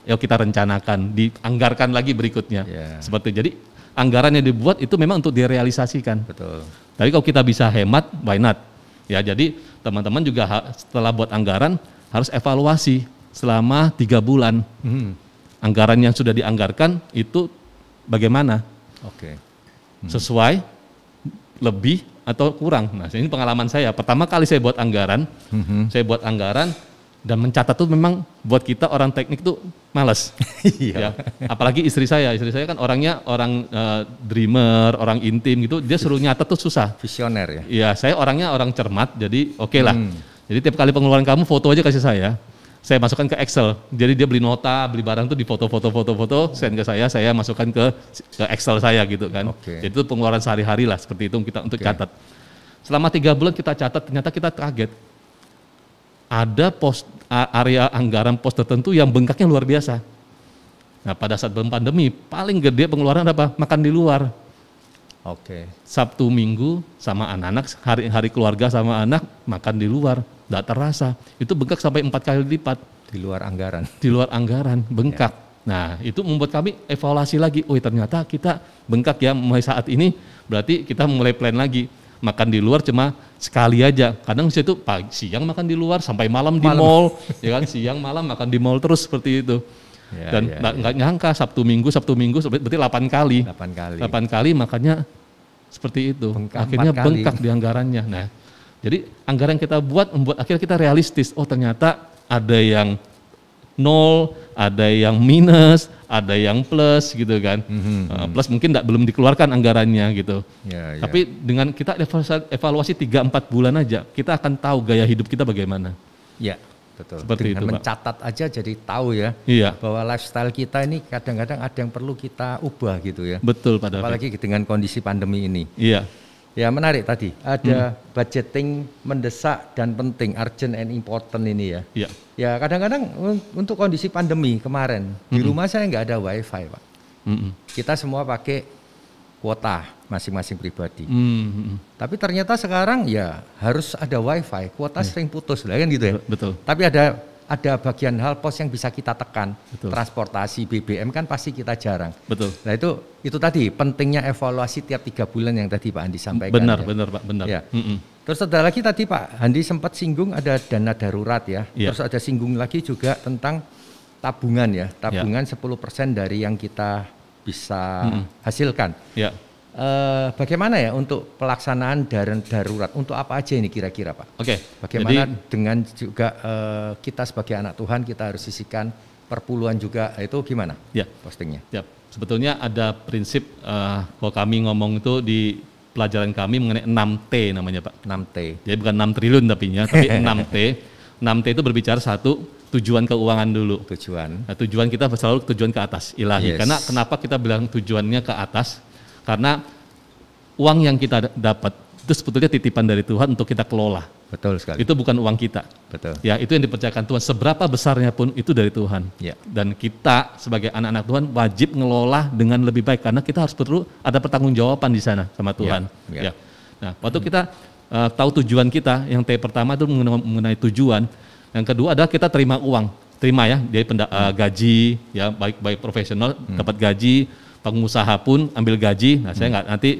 yuk kita rencanakan, dianggarkan lagi berikutnya, seperti itu. Jadi anggaran yang dibuat itu memang untuk direalisasikan.
Betul.
Tapi kalau kita bisa hemat, why not? Ya, jadi teman-teman juga setelah buat anggaran harus evaluasi selama 3 bulan. Anggaran yang sudah dianggarkan itu bagaimana? Sesuai, lebih atau kurang. Nah, ini pengalaman saya. Pertama kali saya buat anggaran, dan mencatat tuh memang buat kita orang teknik tuh malas. Ya, apalagi istri saya kan orangnya dreamer, orang intim gitu, dia suruh nyatet tuh susah.
Visioner ya?
Iya, saya orangnya orang cermat, jadi oke lah. Jadi tiap kali pengeluaran kamu foto aja kasih saya masukkan ke Excel. Jadi dia beli nota, beli barang tuh di foto, send ke saya masukkan ke Excel saya gitu kan. Jadi itu pengeluaran sehari-hari lah, seperti itu kita untuk catat. Selama 3 bulan kita catat, ternyata kita kaget. Ada area anggaran pos tertentu yang bengkaknya luar biasa. Nah, pada saat belum pandemi, paling gede pengeluaran apa? Makan di luar. Sabtu Minggu sama anak-anak, hari keluarga sama anak, makan di luar, tidak terasa. Itu bengkak sampai 4 kali lipat.
Di luar anggaran.
Di luar anggaran, bengkak. Nah, itu membuat kami evaluasi lagi. Ternyata kita bengkak ya, mulai saat ini berarti kita mulai plan lagi. Makan di luar cuma sekali aja. Kadang situ siang makan di luar sampai malam di mall, ya kan, siang malam makan di mall terus seperti itu. Dan nggak nyangka Sabtu Minggu berarti 8 kali. 8 kali makannya seperti itu. Akhirnya bengkak di anggarannya. Nah, jadi anggaran yang kita membuat akhirnya kita realistis. Ternyata ada yang 0, ada yang minus, ada yang plus gitu kan. Plus mungkin belum dikeluarkan anggarannya gitu. Tapi dengan kita evaluasi 3-4 bulan aja, kita akan tahu gaya hidup kita bagaimana.
Ya, betul.
Seperti
dengan
itu,
mencatat aja jadi tahu ya. Bahwa lifestyle kita ini kadang-kadang ada yang perlu kita ubah gitu ya.
Betul, Pak David.
Apalagi dengan kondisi pandemi ini. Ya, menarik tadi. Ada budgeting mendesak dan penting, urgent and important ini ya. Ya, kadang-kadang untuk kondisi pandemi kemarin, di rumah saya nggak ada wifi, Pak. Kita semua pakai kuota masing-masing pribadi. Tapi ternyata sekarang ya harus ada wifi, kuota sering putus lah kan gitu ya.
Betul.
Tapi ada bagian hal pos yang bisa kita tekan. Transportasi, BBM kan pasti kita jarang.
Betul.
Nah itu tadi pentingnya evaluasi tiap 3 bulan yang tadi Pak Handi sampaikan.
Benar Pak, benar.
Ya. Terus ada lagi tadi Pak Handi sempat singgung ada dana darurat ya. Terus ada singgung lagi juga tentang tabungan ya. Tabungan 10% dari yang kita bisa hasilkan. Bagaimana ya untuk pelaksanaan dana darurat? Untuk apa aja ini kira-kira Pak?
Oke.
Bagaimana dengan juga kita sebagai anak Tuhan kita harus sisihkan perpuluhan juga, itu gimana postingnya?
Ya, sebetulnya ada prinsip kalau kami ngomong itu di pelajaran kami mengenai 6T namanya Pak.
6T.
Jadi bukan 6 triliun tapi 6T. 6T itu berbicara satu, tujuan keuangan dulu.
Tujuan.
Nah, tujuan kita selalu tujuan ke atas, ilahi. Karena kenapa kita bilang tujuannya ke atas? Karena uang yang kita dapat itu sebetulnya titipan dari Tuhan untuk kita kelola.
Betul sekali.
Itu bukan uang kita.
Betul.
Ya, itu yang dipercayakan Tuhan. Seberapa besarnya pun itu dari Tuhan.
Ya.
Dan kita sebagai anak-anak Tuhan wajib ngelola dengan lebih baik karena kita harus perlu ada pertanggungjawaban di sana sama Tuhan. Ya. Nah, waktu kita tahu tujuan kita, yang T pertama itu mengenai tujuan. Yang kedua adalah kita terima uang. Terima ya, dia gaji, ya baik profesional dapat gaji, pengusaha pun ambil gaji. Nah, saya nggak nanti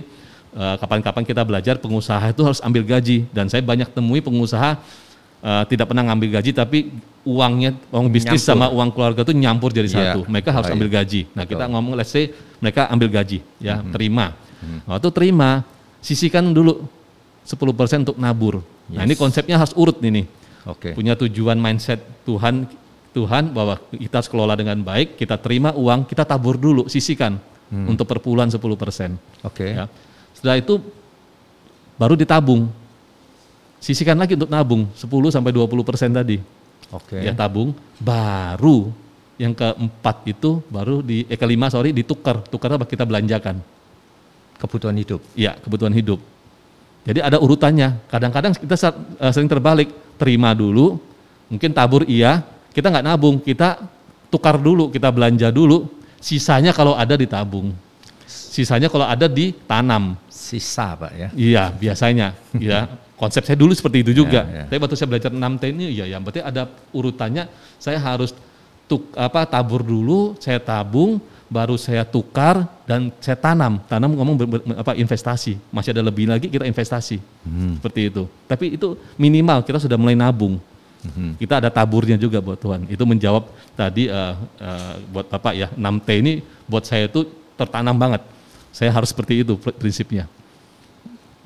kapan-kapan kita belajar pengusaha itu harus ambil gaji, dan saya banyak temui pengusaha tidak pernah ngambil gaji tapi uangnya uang bisnis sama uang keluarga itu nyampur jadi satu. Mereka harus ambil gaji. Nah, kita ngomong let's say mereka ambil gaji, ya terima. Waktu terima, sisihkan dulu 10% untuk nabur. Nah, ini konsepnya harus urut ini. Punya tujuan mindset Tuhan bahwa kita harus kelola dengan baik, kita terima uang, kita tabur dulu, sisihkan untuk perpuluhan 10%. Ya. Setelah itu baru ditabung. Sisihkan lagi untuk nabung 10-20% tadi. Ya, tabung, baru yang keempat itu baru kelima ditukar. Tukar apa? Kita belanjakan.
Kebutuhan hidup.
Iya, kebutuhan hidup. Jadi ada urutannya. Kadang-kadang kita sering terbalik, terima dulu, mungkin tabur kita nggak nabung, kita tukar dulu, kita belanja dulu, sisanya kalau ada ditabung, sisanya kalau ada ditanam.
Sisa Pak ya?
Iya, biasanya. Ya, konsep saya dulu seperti itu juga. Tapi waktu saya belajar 6T ini, ya berarti ada urutannya. Saya harus tabur dulu, saya tabung, baru saya tukar dan saya tanam ngomong investasi, masih ada lebih lagi kita investasi seperti itu. Tapi itu minimal kita sudah mulai nabung, kita ada taburnya juga buat Tuhan. Itu menjawab tadi buat Bapak ya, 6T ini buat saya itu tertanam banget. Saya harus seperti itu prinsipnya.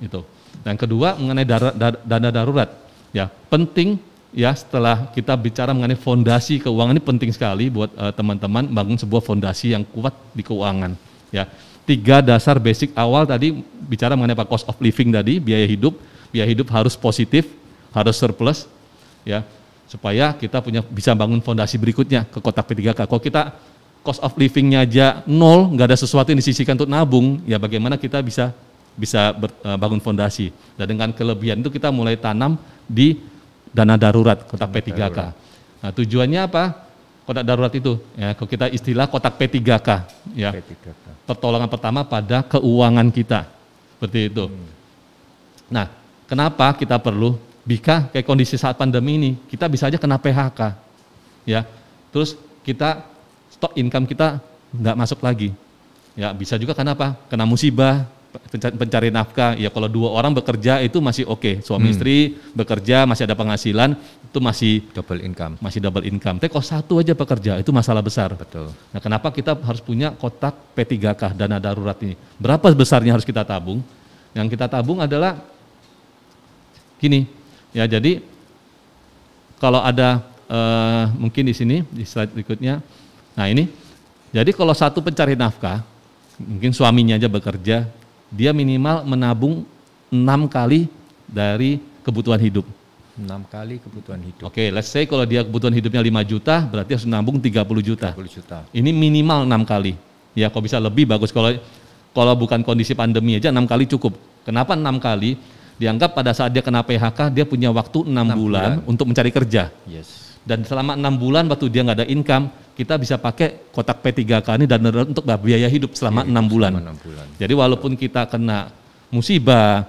Itu. Dan kedua mengenai dana darurat, ya penting. Ya, setelah kita bicara mengenai fondasi keuangan, ini penting sekali buat teman-teman bangun sebuah fondasi yang kuat di keuangan. Ya, 3 dasar basic awal tadi bicara mengenai cost of living tadi, biaya hidup harus positif, harus surplus, ya, supaya kita bisa bangun fondasi berikutnya ke kotak P3K. Kalau kita cost of livingnya aja 0, nggak ada sesuatu yang disisihkan untuk nabung, ya bagaimana kita bisa bangun fondasi. Dan dengan kelebihan itu kita mulai tanam di dana darurat kotak P3K. Nah, tujuannya apa? Kotak darurat itu, ya, kalau kita istilah kotak P3K, ya. Pertolongan pertama pada keuangan kita, seperti itu. Nah, kenapa kita perlu? Kayak kondisi saat pandemi ini, kita bisa aja kena PHK, ya. Terus kita stok income kita nggak masuk lagi, ya. Bisa juga kenapa? Kena musibah. Pencari nafkah, ya kalau 2 orang bekerja itu masih oke, suami istri bekerja masih ada penghasilan, itu masih double income. Tapi kalau 1 aja bekerja itu masalah besar.
Betul.
Nah, kenapa kita harus punya kotak P3K dana darurat ini? Berapa besarnya harus kita tabung? Yang kita tabung adalah gini, ya jadi kalau ada mungkin di sini di slide berikutnya. Nah ini, jadi kalau satu pencari nafkah, mungkin suaminya aja bekerja, dia minimal menabung 6 kali dari kebutuhan hidup.
6 kali kebutuhan hidup.
Oke, let's say kalau dia kebutuhan hidupnya 5 juta, berarti harus nabung 30 juta.
30 juta.
Ini minimal 6 kali. Ya, kalau bisa lebih bagus. Kalau bukan kondisi pandemi aja 6 kali cukup. Kenapa 6 kali? Dianggap pada saat dia kena PHK, dia punya waktu 6 bulan untuk mencari kerja.
Yes.
Dan selama 6 bulan waktu dia nggak ada income, kita bisa pakai kotak P3K ini dan untuk biaya hidup selama 6 bulan. Jadi walaupun kita kena musibah,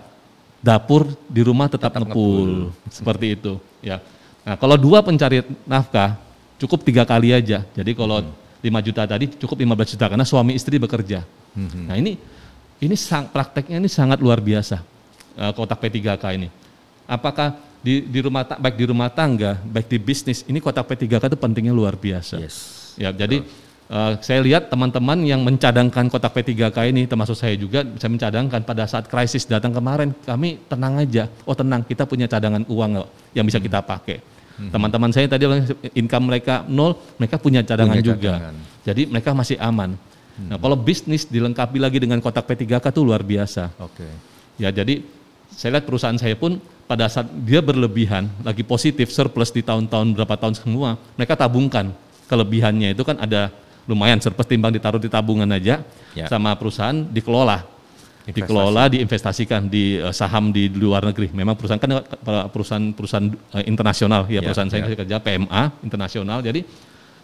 dapur di rumah tetap ngepul. Seperti itu. Ya. Nah, kalau 2 pencari nafkah cukup 3 kali aja. Jadi kalau 5 juta tadi cukup 15 juta karena suami istri bekerja. Nah ini prakteknya ini sangat luar biasa, kotak P3K ini. Apakah baik di rumah tangga, baik di bisnis, ini kotak P3K itu pentingnya luar biasa.
Yes.
Ya, jadi Saya lihat teman-teman yang mencadangkan kotak P3K ini, termasuk saya juga, saya mencadangkan pada saat krisis datang kemarin, kami tenang aja, tenang, kita punya cadangan uang yang bisa kita pakai. Teman-teman saya tadi income mereka 0, mereka punya cadangan juga. Jadi mereka masih aman. Nah, kalau bisnis dilengkapi lagi dengan kotak P3K itu luar biasa. Ya, jadi saya lihat perusahaan saya pun pada saat dia berlebihan, lagi positif, surplus di tahun-tahun berapa tahun semua, mereka tabungkan. Kelebihannya itu kan ada lumayan surplus timbang ditaruh di tabungan aja, sama perusahaan dikelola, diinvestasikan di saham di luar negeri. Memang perusahaan kan perusahaan internasional, ya perusahaan saya kerja PMA internasional. Jadi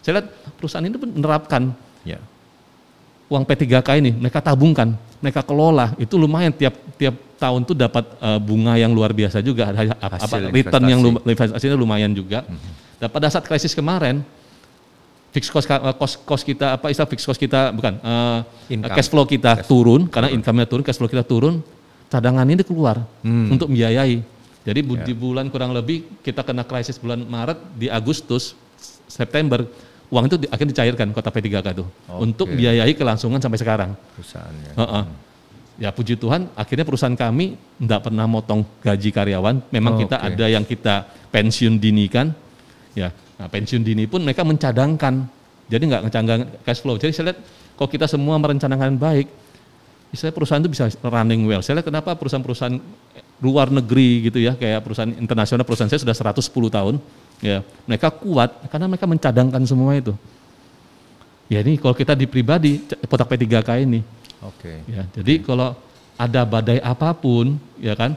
saya lihat perusahaan ini menerapkan uang P3K ini, mereka tabungkan, mereka kelola, itu lumayan tiap tahun tuh dapat bunga yang luar biasa juga, return yang investasinya lumayan juga. Dan pada saat krisis kemarin, fixed cost kita cash flow kita turun, karena income-nya turun, cash flow kita turun, cadangan ini keluar untuk membiayai. Jadi di bulan kurang lebih kita kena krisis bulan Maret, di Agustus, September, uang itu akhirnya dicairkan kotak P3K itu untuk biayai kelangsungan sampai sekarang. Perusahaannya. Ya puji Tuhan, akhirnya perusahaan kami tidak pernah motong gaji karyawan. Memang kita ada yang kita pensiun dini kan, ya. Nah, pensiun dini pun mereka mencadangkan, jadi nggak ngecanggang cash flow. Jadi saya lihat kalau kita semua merencanakan baik, misalnya perusahaan itu bisa running well. Saya lihat kenapa perusahaan-perusahaan luar negeri gitu ya, kayak perusahaan internasional, perusahaan saya sudah 110 tahun, ya mereka kuat karena mereka mencadangkan semua itu. Ya ini kalau kita di pribadi, kotak P3K ini. Ya, jadi kalau ada badai apapun, ya kan,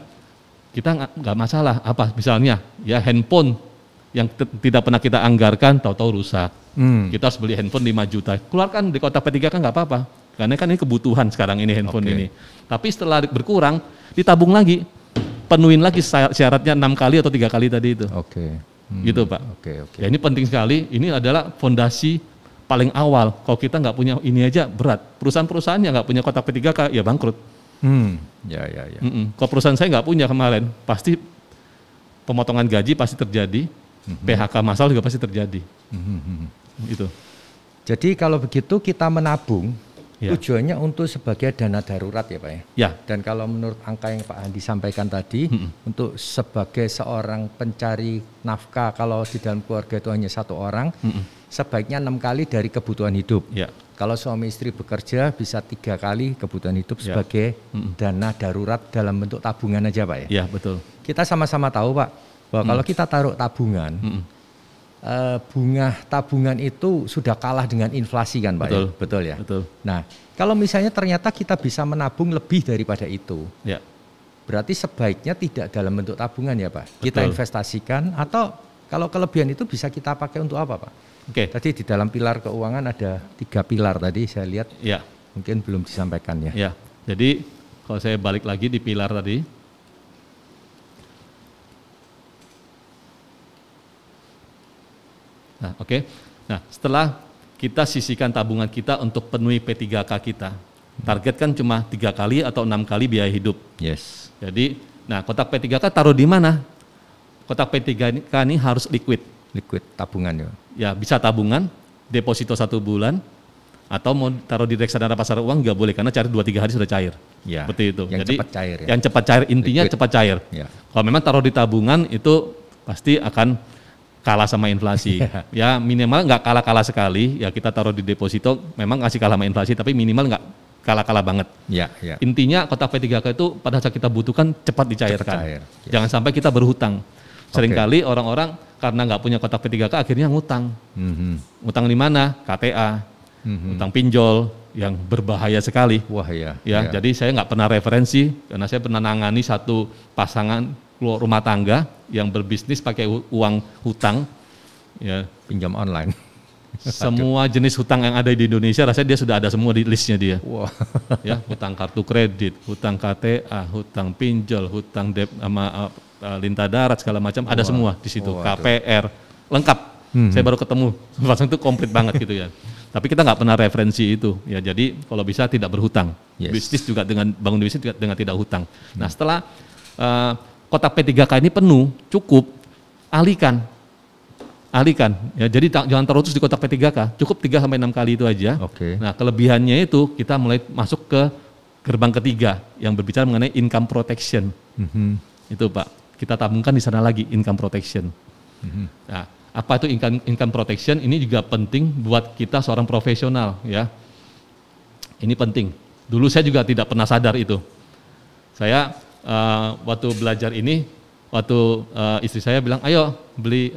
kita nggak masalah. Apa misalnya, ya handphone yang tidak pernah kita anggarkan, tahu-tahu rusak. Kita harus beli handphone 5 juta. Keluarkan di kotak P3K kan nggak apa-apa, karena kan ini kebutuhan sekarang ini handphone ini. Tapi setelah berkurang, ditabung lagi, penuhin lagi syaratnya 6 kali atau 3 kali tadi itu. Gitu Pak. Ya ini penting sekali. Ini adalah fondasi paling awal. Kalau kita nggak punya ini aja berat. Perusahaan-perusahaan yang nggak punya kotak P3K ya bangkrut. Kalau perusahaan saya nggak punya kemarin, pasti pemotongan gaji pasti terjadi. PHK massal juga pasti terjadi. Itu.
Jadi kalau begitu kita menabung, tujuannya untuk sebagai dana darurat ya Pak ya? Ya. Dan kalau menurut angka yang Pak Andi sampaikan tadi, untuk sebagai seorang pencari nafkah, kalau di dalam keluarga itu hanya 1 orang, sebaiknya 6 kali dari kebutuhan hidup. Ya. Kalau suami istri bekerja bisa 3 kali kebutuhan hidup sebagai dana darurat dalam bentuk tabungan aja Pak ya? Ya betul. Kita sama-sama tahu Pak, bahwa kalau kita taruh tabungan, bunga tabungan itu sudah kalah dengan inflasi kan Pak? Betul, ya? Betul ya? Betul. Nah, kalau misalnya ternyata kita bisa menabung lebih daripada itu, berarti sebaiknya tidak dalam bentuk tabungan ya Pak? Betul. Kita investasikan, atau kalau kelebihan itu bisa kita pakai untuk apa Pak? Tadi di dalam pilar keuangan ada 3 pilar tadi saya lihat, mungkin belum disampaikan ya.
Jadi kalau saya balik lagi di pilar tadi, Nah, setelah kita sisihkan tabungan kita untuk penuhi P3K kita, target kan cuma 3 kali atau 6 kali biaya hidup. Yes. Jadi, nah kotak P3K taruh di mana? Kotak P3K ini harus liquid. Liquid, tabungan ya? Ya, bisa tabungan, deposito 1 bulan, atau mau taruh di reksadana pasar uang nggak boleh, karena cari 2-3 hari sudah cair. Ya, seperti itu. Yang jadi, cepat cair ya? Yang cepat cair, intinya liquid. Cepat cair. Ya. Kalau memang taruh di tabungan itu pasti akan kalah sama inflasi. Ya minimal nggak kalah-kalah sekali, ya kita taruh di deposito memang ngasih kalah sama inflasi, tapi minimal nggak kalah-kalah banget. Intinya kotak P3K itu pada saat kita butuhkan cepat dicairkan. Jangan sampai kita berhutang. Seringkali orang-orang karena nggak punya kotak P3K akhirnya ngutang. Ngutang di mana? KTA, utang pinjol yang berbahaya sekali. Jadi saya nggak pernah referensi, karena saya pernah nangani satu pasangan rumah tangga yang berbisnis pakai uang hutang, ya pinjam online. Semua jenis hutang yang ada di Indonesia, rasanya dia sudah ada semua di listnya dia. Ya, hutang kartu kredit, hutang KTA, hutang pinjol, hutang sama lintah darat segala macam, ada semua di situ. KPR lengkap. Saya baru ketemu, langsung itu komplit banget gitu ya. Tapi kita nggak pernah referensi itu, ya. Jadi kalau bisa tidak berhutang. Bisnis juga bangun bisnis juga dengan tidak hutang. Nah setelah kotak P3K ini penuh, cukup, alihkan alihkan. Ya, jadi jangan taruh terus di kotak P3K, cukup 3-6 kali itu aja.
Oke.
Nah, kelebihannya itu kita mulai masuk ke gerbang ketiga yang berbicara mengenai income protection. Itu Pak, kita tabungkan di sana lagi income protection. Nah, apa itu income protection? Ini juga penting buat kita seorang profesional ya. Ini penting. Dulu saya juga tidak pernah sadar itu. Saya waktu belajar ini, waktu istri saya bilang, ayo beli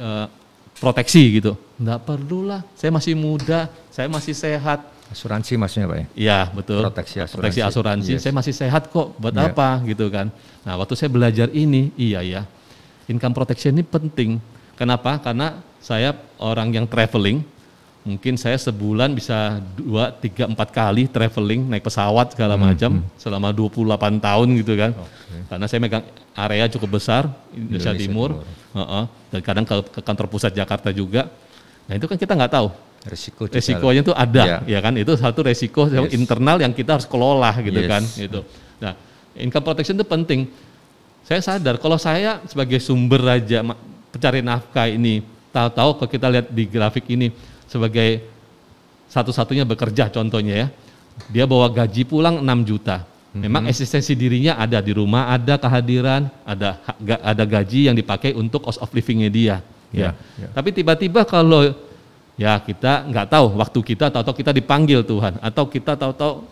proteksi gitu. Enggak perlulah, saya masih muda, saya masih sehat.
Asuransi maksudnya Pak ya?
Iya betul. Proteksi asuransi. Yes. Saya masih sehat kok. Buat apa gitu kan? Nah waktu saya belajar ini, iya income protection ini penting. Kenapa? Karena saya orang yang traveling. Mungkin saya sebulan bisa 2, 3, 4 kali traveling, naik pesawat segala macam selama 28 tahun gitu kan. Karena saya megang area cukup besar Indonesia Timur. Dan kadang ke kantor pusat Jakarta juga. Nah itu kan kita nggak tahu. Resikonya itu ada, ya kan? Itu satu resiko internal yang kita harus kelola gitu kan. Gitu. Nah income protection itu penting. Saya sadar kalau saya sebagai sumber raja pencari nafkah ini, tahu-tahu kalau kita lihat di grafik ini, sebagai satu-satunya bekerja contohnya ya, dia bawa gaji pulang 6 juta. Memang eksistensi dirinya ada di rumah, ada kehadiran, ada gaji yang dipakai untuk cost of living-nya dia. Ya. Tapi tiba-tiba kalau ya kita nggak tahu waktu kita, tahu-tahu kita dipanggil Tuhan, atau kita tahu-tahu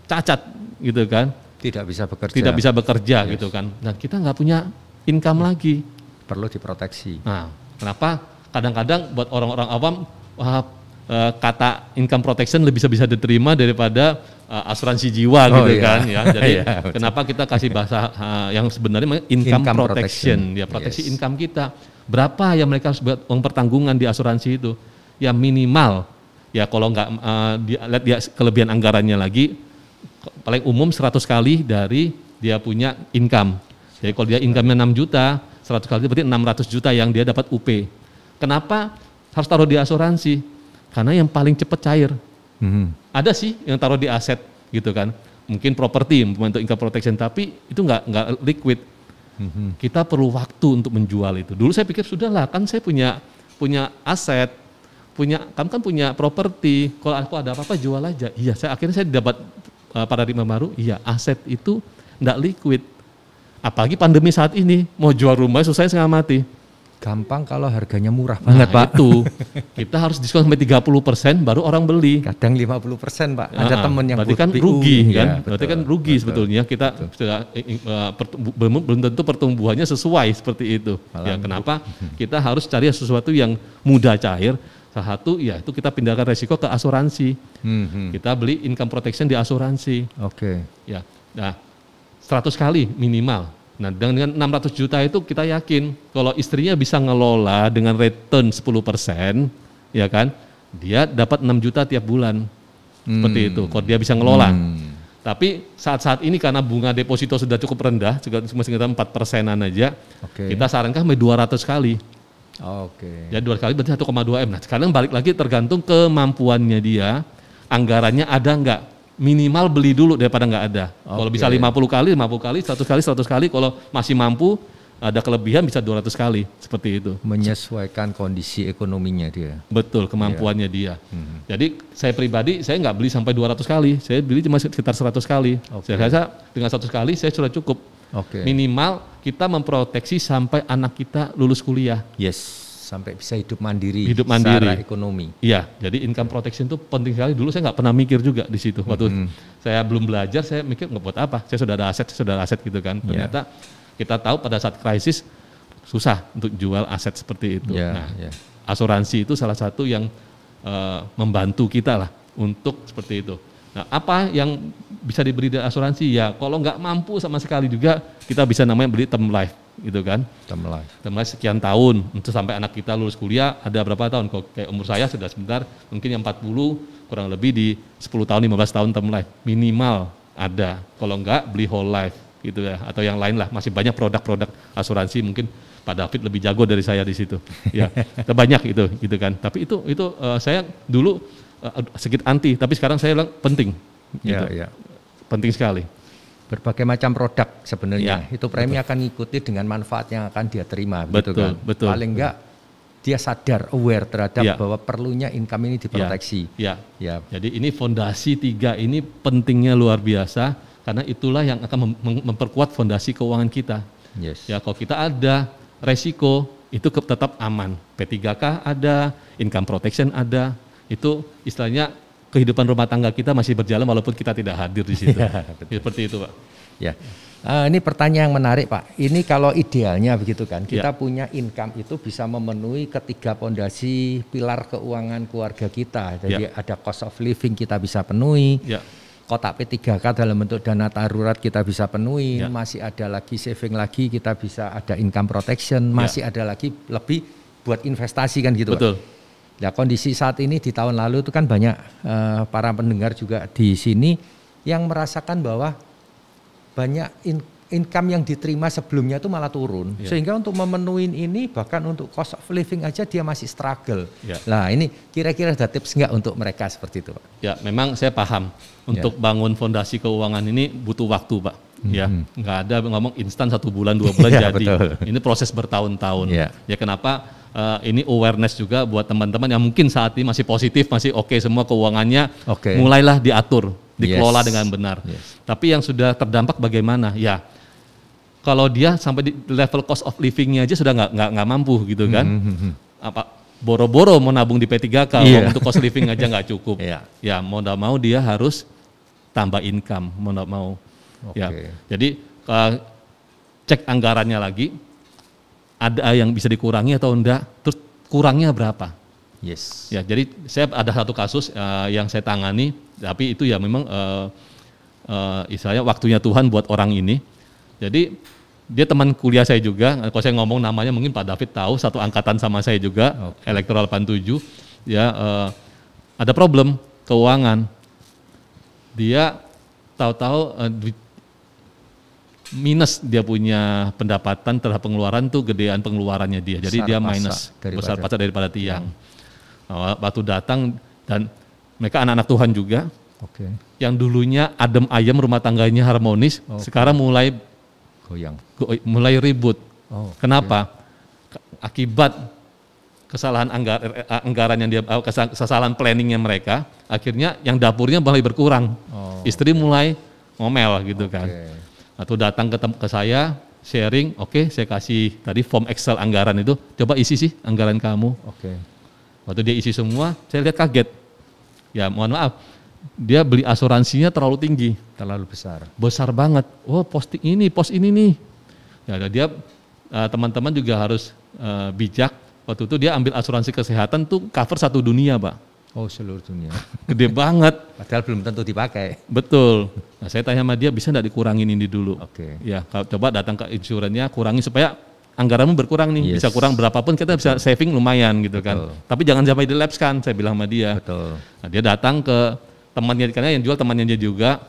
cacat gitu kan, tidak bisa bekerja gitu kan. Nah kita nggak punya income lagi.
Perlu diproteksi.
Nah kenapa? Kadang-kadang buat orang-orang awam kata income protection lebih bisa diterima daripada asuransi jiwa gitu kan ya. Jadi kenapa kita kasih bahasa yang sebenarnya income protection. Ya proteksi income kita. Berapa yang mereka harus buat uang pertanggungan di asuransi itu? Ya minimal ya kalau nggak lihat dia kelebihan anggarannya lagi paling umum 100 kali dari dia punya income. Jadi kalau dia income-nya 6 juta, 100 kali berarti 600 juta yang dia dapat UP. Kenapa harus taruh di asuransi? Karena yang paling cepat cair. Ada sih yang taruh di aset gitu kan. Mungkin properti untuk income protection, tapi itu nggak liquid. Kita perlu waktu untuk menjual itu. Dulu saya pikir sudahlah, kan saya punya aset, kamu kan punya properti. Kalau aku ada apa-apa jual aja. Iya, akhirnya saya dapat paradigma baru. Iya, aset itu nggak liquid. Apalagi pandemi saat ini, mau jual rumah susah setengah mati.
Gampang kalau harganya murah banget Pak.
Itu kita harus diskon sampai 30% baru orang beli.
Kadang 50% Pak. Ada teman yang
berarti kan rugi kan. Berarti kan rugi sebetulnya kita sudah belum tentu pertumbuhannya sesuai seperti itu. Ya kenapa kita harus cari sesuatu yang mudah cair. Salah satu ya itu kita pindahkan resiko ke asuransi. Kita beli income protection di asuransi. Ya. Nah 100 kali minimal. Nah dengan 600 juta itu kita yakin kalau istrinya bisa ngelola dengan return 10%, ya kan, dia dapat 6 juta tiap bulan, seperti itu. Kalau dia bisa ngelola. Tapi saat ini karena bunga deposito sudah cukup rendah, sekitar 4%-an aja, kita sarankan sampai 200 kali. Ya 2 kali berarti 1,2 M. Nah sekarang balik lagi tergantung kemampuannya dia, anggarannya ada enggak. Minimal beli dulu daripada nggak ada. Kalau bisa 50 kali, 100 kali, kalau masih mampu ada kelebihan bisa 200 kali, seperti itu.
Menyesuaikan kondisi ekonominya dia.
Betul, kemampuannya dia. Jadi saya pribadi, saya nggak beli sampai 200 kali, saya beli cuma sekitar 100 kali. Saya rasa dengan 100 kali saya sudah cukup. Minimal kita memproteksi sampai anak kita lulus kuliah.
Sampai bisa hidup mandiri
secara
ekonomi.
Iya, jadi income protection itu penting sekali. Dulu saya nggak pernah mikir juga di situ. Waktu saya belum belajar, saya mikir nggak buat apa. Saya sudah ada aset gitu kan. Ternyata kita tahu pada saat krisis susah untuk jual aset seperti itu. Asuransi itu salah satu yang membantu kita lah untuk seperti itu. Nah, apa yang bisa diberi dari asuransi? Ya, kalau nggak mampu sama sekali juga kita bisa namanya beli term life, gitu kan? Term life sekian tahun, untuk sampai anak kita lulus kuliah ada berapa tahun? Kalau kayak umur saya sudah sebentar, mungkin yang 40 kurang lebih di 10 tahun, 15 tahun term life minimal ada. Kalau nggak beli whole life, gitu ya, atau yang lain lah. Masih banyak produk-produk asuransi, mungkin Pak David lebih jago dari saya di situ. Ya, banyak itu, gitu kan? Tapi itu saya dulu sedikit anti, tapi sekarang saya bilang penting, gitu. Penting sekali.
Berbagai macam produk sebenarnya itu premi akan ngikuti dengan manfaat yang akan dia terima,
betul,
kan?
Betul.
Paling enggak dia sadar, aware terhadap bahwa perlunya income ini diproteksi.
Ya. Jadi ini fondasi 3 ini pentingnya luar biasa, karena itulah yang akan memperkuat fondasi keuangan kita.
Yes.
Ya, kalau kita ada resiko, itu tetap aman. P3K ada, income protection ada, itu istilahnya kehidupan rumah tangga kita masih berjalan walaupun kita tidak hadir di situ. Seperti itu, Pak.
Ya. Ini pertanyaan yang menarik, Pak. Ini kalau idealnya begitu kan, kita punya income itu bisa memenuhi ketiga fondasi pilar keuangan keluarga kita. Jadi ada cost of living kita bisa penuhi, kotak P3K dalam bentuk dana darurat kita bisa penuhi, masih ada lagi saving lagi, kita bisa ada income protection, masih ada lagi lebih buat investasi kan gitu,
Betul.
Pak. Ya, kondisi saat ini di tahun lalu itu kan banyak para pendengar juga di sini yang merasakan bahwa banyak income yang diterima sebelumnya itu malah turun. Sehingga untuk memenuhi ini bahkan untuk cost of living aja dia masih struggle. Nah, ini kira-kira ada tips enggak untuk mereka seperti itu, Pak? Ya,
memang saya paham untuk bangun fondasi keuangan ini butuh waktu, Pak. Ya, nggak ada ngomong instan 1 bulan 2 bulan jadi. Betul. Ini proses bertahun-tahun. Ya, kenapa ini awareness juga buat teman-teman yang mungkin saat ini masih positif, masih oke semua keuangannya, mulailah diatur, dikelola dengan benar. Tapi yang sudah terdampak bagaimana? Ya, kalau dia sampai di level cost of livingnya aja sudah nggak mampu gitu kan? Apa boro-boro mau nabung di P3K untuk cost living aja nggak cukup. Ya, mau nggak mau dia harus tambah income, mau nggak mau. Ya, jadi cek anggarannya lagi. Ada yang bisa dikurangi atau enggak, terus kurangnya berapa? Ya, jadi saya ada satu kasus yang saya tangani, tapi itu ya memang istilahnya waktunya Tuhan buat orang ini. Jadi dia teman kuliah saya juga, kalau saya ngomong namanya mungkin Pak David tahu, satu angkatan sama saya juga, Elektoral 87, ya ada problem keuangan. Dia tahu-tahu minus dia punya pendapatan terhadap pengeluaran tuh gedean pengeluarannya dia. Jadi dia minus besar pasak daripada tiang. Waktu datang dan mereka anak-anak Tuhan juga. Yang dulunya adem ayem rumah tangganya harmonis, sekarang mulai goyang. Mulai ribut. Kenapa? Akibat kesalahan anggaran yang dia kesalahan planningnya mereka, akhirnya yang dapurnya mulai berkurang. Istri mulai ngomel gitu kan. Atau datang ke saya, sharing, saya kasih tadi form Excel anggaran itu, coba isi sih anggaran kamu. Waktu dia isi semua, saya lihat kaget. Ya mohon maaf, dia beli asuransinya terlalu tinggi.
Terlalu besar.
Besar banget. Pos ini nih. Ya dia teman-teman juga harus bijak. Waktu itu dia ambil asuransi kesehatan tuh cover 1 dunia, Pak.
Seluruh dunia.
Gede banget.
Padahal belum tentu dipakai.
Betul. Nah, saya tanya sama dia, bisa enggak dikurangin ini dulu? Ya, kalau coba datang ke insurannya, kurangi supaya anggaranmu berkurang nih. Bisa kurang berapapun, kita bisa saving lumayan gitu kan. Tapi jangan sampai dilapskan, saya bilang sama dia. Nah, dia datang ke temannya, karena yang jual temannya dia juga.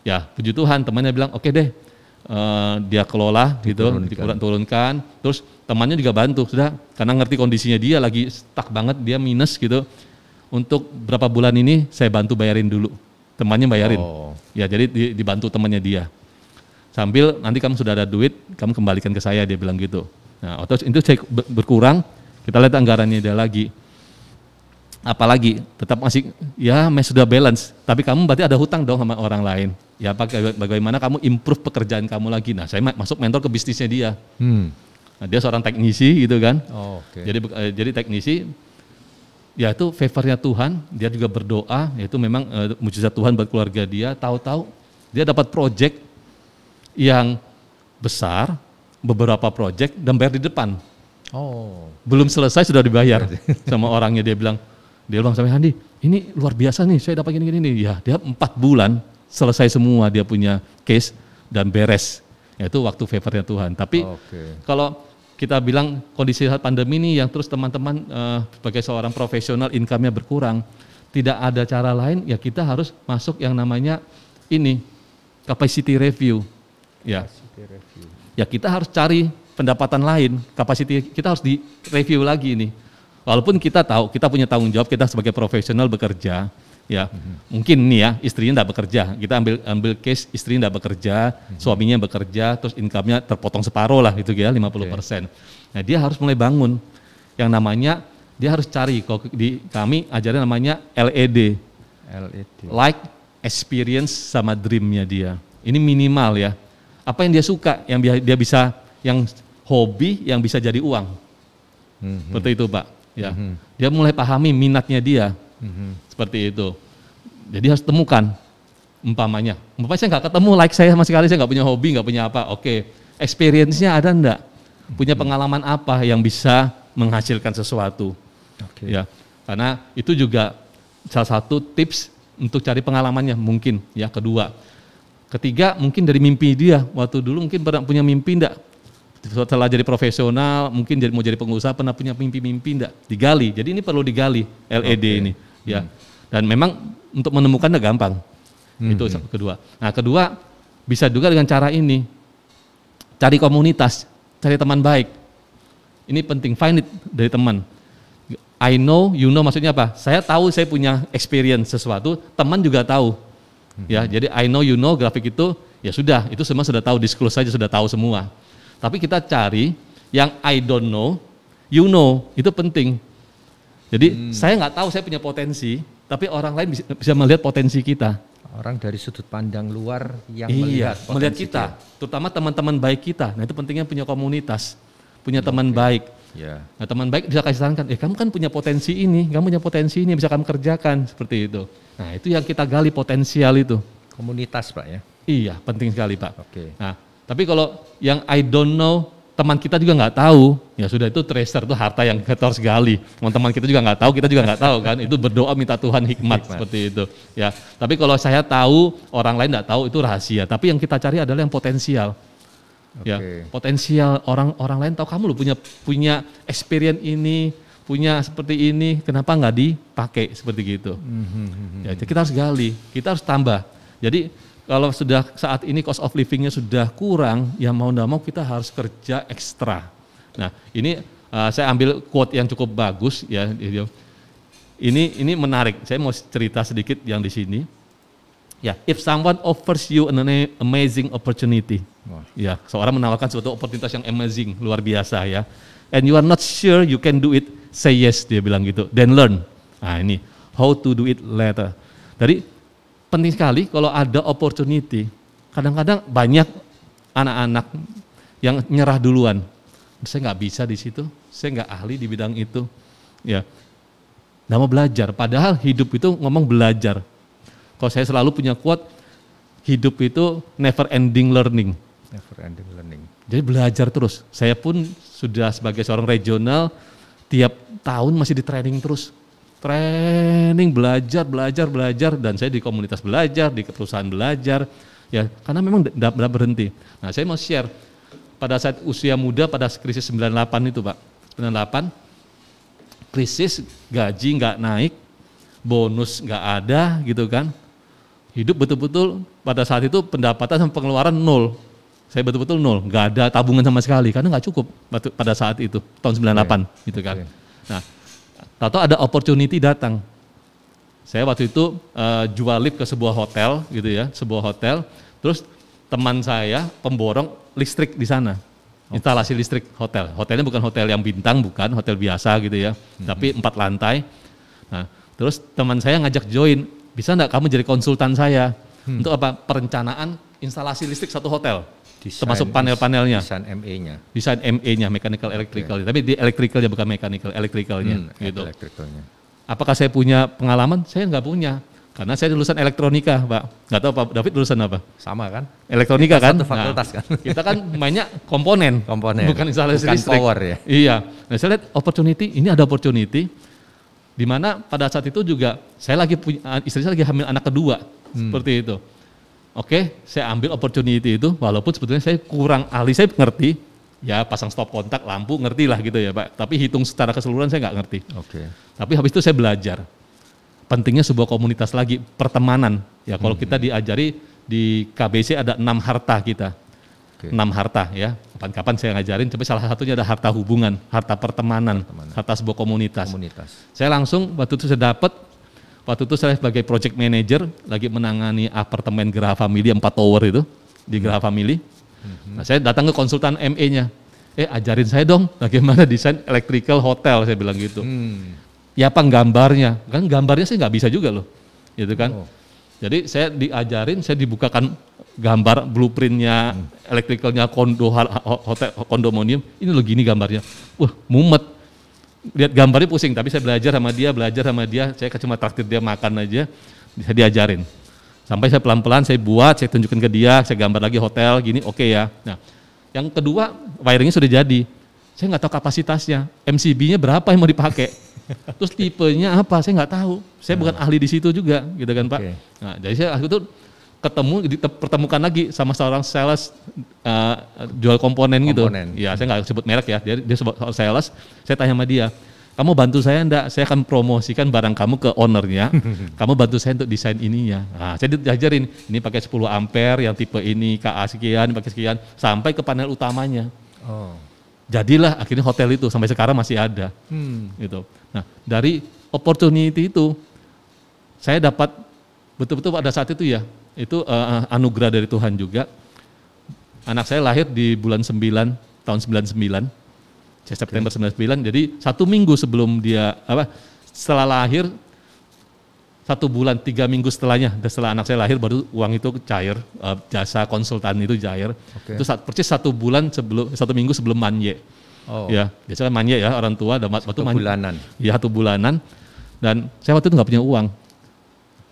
Ya, puji Tuhan, temannya bilang, oke deh, dia kelola gitu, turunkan. Terus temannya juga bantu, sudah, karena ngerti kondisinya dia lagi stuck banget, dia minus gitu. Untuk berapa bulan ini saya bantu bayarin dulu, temannya bayarin. Ya, jadi dibantu temannya dia. Sambil nanti kamu sudah ada duit, kamu kembalikan ke saya, dia bilang gitu. Nah, terus itu saya berkurang, kita lihat anggarannya dia lagi. Apalagi tetap masih sudah balance, tapi kamu berarti ada hutang dong sama orang lain. Ya, bagaimana kamu improve pekerjaan kamu lagi? Nah, saya masuk mentor ke bisnisnya dia. Nah, dia seorang teknisi gitu kan. Jadi teknisi. Ya itu favornya Tuhan, dia juga berdoa, yaitu memang mujizat Tuhan buat keluarga dia. Tahu-tahu dia dapat proyek yang besar, beberapa proyek dan bayar di depan. Belum selesai sudah dibayar sama orangnya. Dia bilang sama Handi, ini luar biasa nih, saya dapat gini. Ya, dia 4 bulan selesai semua, dia punya case dan beres. Yaitu waktu favornya Tuhan. Tapi kalau kita bilang kondisi saat pandemi ini yang terus teman-teman sebagai seorang profesional income-nya berkurang, tidak ada cara lain, ya kita harus masuk yang namanya ini capacity review. Ya, kita harus cari pendapatan lain, capacity kita harus di-review lagi nih. Walaupun kita tahu, kita punya tanggung jawab, kita sebagai profesional bekerja, ya mungkin nih ya istrinya tidak bekerja, kita ambil case istrinya tidak bekerja, suaminya bekerja, terus income-nya terpotong separuh lah gitu ya, 50%. Nah dia harus mulai bangun, yang namanya dia harus cari, kalau di kami ajaran namanya LED. Like, experience, sama dreamnya dia. Ini minimal ya. Apa yang dia suka, yang dia bisa, yang hobi, yang bisa jadi uang. Seperti itu Pak. Ya, dia mulai pahami minatnya dia. Seperti itu. Jadi harus temukan. Umpamanya saya nggak ketemu like saya sama sekali, saya nggak punya hobi, nggak punya apa. Oke, experience-nya ada enggak? Punya pengalaman apa yang bisa menghasilkan sesuatu? Ya, karena itu juga salah satu tips untuk cari pengalamannya mungkin. Ya, kedua, ketiga mungkin dari mimpi dia. Waktu dulu mungkin pernah punya mimpi enggak? Setelah jadi profesional, mungkin mau jadi pengusaha, pernah punya mimpi-mimpi enggak? Digali. Jadi ini perlu digali LED ini. Ya, dan memang untuk menemukannya gampang. Itu kedua. Nah, kedua bisa juga dengan cara ini. Cari komunitas, cari teman baik. Ini penting, find it dari teman. I know, you know maksudnya apa? Saya tahu saya punya experience sesuatu, teman juga tahu. Ya, jadi I know, you know grafik itu ya sudah, itu semua sudah tahu, disclose saja sudah tahu semua. Tapi kita cari yang I don't know, you know, itu penting. Jadi saya nggak tahu saya punya potensi, tapi orang lain bisa melihat potensi kita.
Orang dari sudut pandang luar yang
melihat kita, terutama teman-teman baik kita. Nah, itu pentingnya punya komunitas, punya teman baik. Nah, teman baik bisa kasih sarankan, kamu kan punya potensi ini, bisa kamu kerjakan, seperti itu. Nah, itu yang kita gali potensial itu.
Komunitas Pak ya?
Iya, penting sekali Pak. Nah, tapi kalau yang I don't know, teman kita juga nggak tahu, ya sudah, itu treasure, itu harta yang kita harus gali. Teman kita juga nggak tahu, kita juga nggak tahu kan. Itu berdoa minta Tuhan hikmat seperti itu. Ya, tapi kalau saya tahu, orang lain nggak tahu, itu rahasia. Tapi yang kita cari adalah yang potensial. Ya, potensial orang lain tahu kamu loh punya experience ini, punya seperti ini, kenapa nggak dipakai seperti gitu. Ya, kita harus gali, kita harus tambah. Jadi kalau sudah saat ini cost of livingnya sudah kurang, ya mau tidak mau kita harus kerja ekstra. Nah, ini saya ambil quote yang cukup bagus ya. Ini menarik. Saya mau cerita sedikit yang di sini. Ya, if someone offers you an amazing opportunity, ya, seorang menawarkan suatu oportunitas yang amazing, luar biasa ya, and you are not sure you can do it, say yes, dia bilang gitu. Then learn. Nah, ini how to do it later. Jadi penting sekali kalau ada opportunity. Kadang-kadang banyak anak-anak yang nyerah duluan. Saya nggak bisa di situ, saya nggak ahli di bidang itu. Ya, nggak mau belajar. Padahal hidup itu ngomong belajar. Kalau saya selalu punya quote, hidup itu never ending learning.
Never ending learning.
Jadi belajar terus. Saya pun sudah sebagai seorang regional, tiap tahun masih di training terus. Training, belajar, dan saya di komunitas belajar, di perusahaan belajar, ya karena memang tidak berhenti. Nah, saya mau share, pada saat usia muda, pada krisis 98 itu Pak, 98, krisis, gaji nggak naik, bonus nggak ada gitu kan, hidup betul-betul pada saat itu pendapatan sama pengeluaran nol, saya betul-betul nol, nggak ada tabungan sama sekali, karena nggak cukup pada saat itu, tahun 98 gitu kan. Nah, tahu ada opportunity datang. Saya waktu itu jual lift ke sebuah hotel gitu ya, sebuah hotel. Terus teman saya pemborong listrik di sana, instalasi listrik hotel. Hotelnya bukan hotel yang bintang, bukan hotel biasa gitu ya, tapi 4 lantai. Nah, terus teman saya ngajak join, bisa enggak kamu jadi konsultan saya untuk apa? Perencanaan instalasi listrik satu hotel. Termasuk panel-panelnya. Desain ME-nya. Desain ME-nya, mechanical electrical. Tapi di electricalnya bukan mechanical, electricalnya gitu. Electricalnya. Apakah saya punya pengalaman? Saya nggak punya. Karena saya lulusan elektronika, Pak. Nggak tahu Pak David lulusan apa?
Sama kan?
Elektronika kan?
Satu fakultas kan?
Kita kan mainnya komponen. Bukan instalasi listrik.
Power ya?
Iya. Nah, saya lihat opportunity, ini ada opportunity. Di mana pada saat itu juga saya lagi punya, istri saya lagi hamil anak kedua. Seperti itu. Oke, saya ambil opportunity itu, walaupun sebetulnya saya kurang ahli, saya ngerti, ya pasang stop kontak, lampu, ngerti lah gitu ya Pak. Tapi hitung secara keseluruhan saya nggak ngerti. Tapi habis itu saya belajar. Pentingnya sebuah komunitas lagi, pertemanan. Ya kalau kita diajari di KBC ada 6 harta kita. 6 harta ya, kapan-kapan saya ngajarin, tapi salah satunya ada harta hubungan, harta pertemanan, harta sebuah komunitas. Saya langsung, waktu itu saya dapat, waktu itu saya sebagai project manager lagi menangani apartemen Geraha Family 4 tower itu di Geraha Family. Nah, saya datang ke konsultan ME-nya. ajarin saya dong bagaimana desain electrical hotel, saya bilang gitu. Ya apa gambarnya, kan gambarnya saya nggak bisa juga loh, gitu kan. Jadi saya diajarin, saya dibukakan gambar blueprintnya, electricalnya hotel kondominium, ini loh gini gambarnya. Wah mumet, lihat gambarnya pusing, tapi saya belajar sama dia, saya cuma traktir dia makan aja, saya diajarin. Sampai saya pelan-pelan saya buat, saya tunjukin ke dia, saya gambar lagi hotel gini, oke ya. Nah, yang kedua wiringnya sudah jadi, saya nggak tahu kapasitasnya, MCB-nya berapa yang mau dipakai, terus tipenya apa, saya nggak tahu, saya bukan ahli di situ juga, gitu kan Pak. Nah, jadi saya itu pertemukan lagi sama seorang sales jual komponen gitu. Ya, saya nggak sebut merek ya, dia sebut sales, saya tanya sama dia, kamu bantu saya enggak? Saya akan promosikan barang kamu ke ownernya. Kamu bantu saya untuk desain ininya. Nah, saya diajarin, ini pakai 10 ampere, yang tipe ini, KA sekian, pakai sekian, sampai ke panel utamanya. Jadilah akhirnya hotel itu, sampai sekarang masih ada. Gitu. Nah, dari opportunity itu, saya dapat, betul-betul pada saat itu ya, itu anugerah dari Tuhan juga. Anak saya lahir di bulan 9, tahun 99. September 99, jadi 1 minggu sebelum dia, setelah lahir, 1 bulan, 3 minggu setelahnya, setelah anak saya lahir baru uang itu cair, jasa konsultan itu cair. Itu persis 1 bulan sebelum, 1 minggu sebelum manye. Ya, biasanya manye ya orang tua, dan waktu
bulanan.
Ya 1 bulanan, dan saya waktu itu nggak punya uang.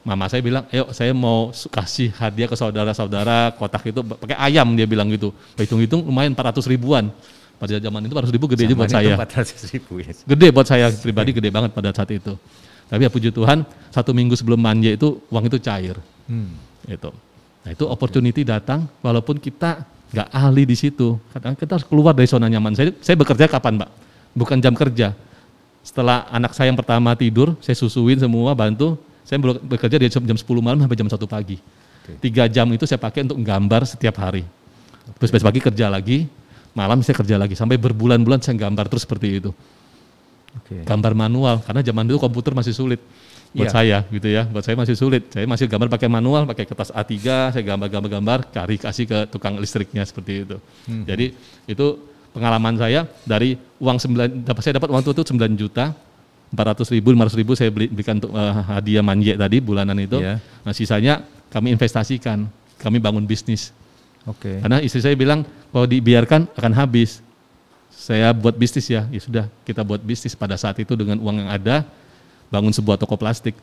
Mama saya bilang, ayo saya mau kasih hadiah ke saudara-saudara, kotak itu pakai ayam, dia bilang gitu. Hitung-hitung lumayan 400 ribuan. Pada zaman itu 400 ribu gede juga buat saya.
400 ribu, ya.
Gede buat saya pribadi, gede banget pada saat itu. Tapi ya puji Tuhan, 1 minggu sebelum manje itu uang itu cair. Gitu. Nah itu opportunity datang, walaupun kita nggak ahli di situ. Kadang kita harus keluar dari zona nyaman. Saya bekerja kapan Pak? Bukan jam kerja. Setelah anak saya yang pertama tidur, saya susuin semua, bantu. Saya bekerja dari jam 10 malam sampai jam 1 pagi. 3 jam itu saya pakai untuk gambar setiap hari. Terus besok pagi kerja lagi, malam saya kerja lagi, sampai berbulan-bulan saya gambar terus seperti itu. Gambar manual, karena zaman itu komputer masih sulit buat saya gitu ya, buat saya masih sulit. Saya masih gambar pakai manual, pakai kertas A3, saya gambar, kasih ke tukang listriknya seperti itu. Jadi itu pengalaman saya dari uang saya dapat uang itu 9 juta, 400 ribu, 500 ribu saya belikan untuk hadiah manje tadi bulanan itu. Nah sisanya kami investasikan, kami bangun bisnis. Karena istri saya bilang kalau dibiarkan akan habis. Saya buat bisnis ya sudah, kita buat bisnis pada saat itu dengan uang yang ada, bangun sebuah toko plastik.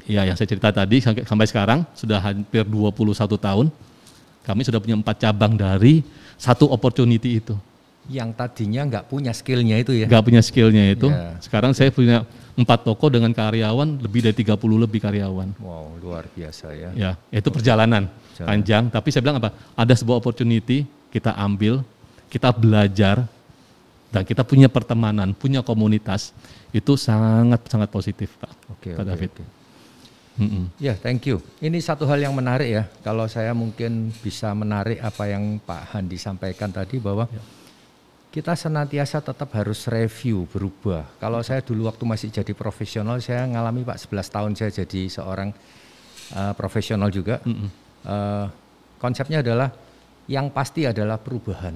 Ya, yang saya cerita tadi sampai sekarang sudah hampir 21 tahun. Kami sudah punya 4 cabang dari 1 opportunity itu.
Yang tadinya nggak punya skillnya itu ya?
Nggak punya skillnya itu. Sekarang saya punya 4 toko dengan karyawan, lebih dari 30 lebih karyawan.
Wow, luar biasa ya.
Ya, itu perjalanan panjang, tapi saya bilang apa? Ada sebuah opportunity, kita ambil, kita belajar, dan kita punya pertemanan, punya komunitas, itu sangat positif Pak. Pak David.
Ya, thank you. Ini satu hal yang menarik ya, kalau saya mungkin bisa menarik apa yang Pak Handi sampaikan tadi, bahwa kita senantiasa tetap harus review, berubah. Kalau saya dulu waktu masih jadi profesional, saya ngalami Pak 11 tahun saya jadi seorang profesional juga. Konsepnya adalah yang pasti adalah perubahan.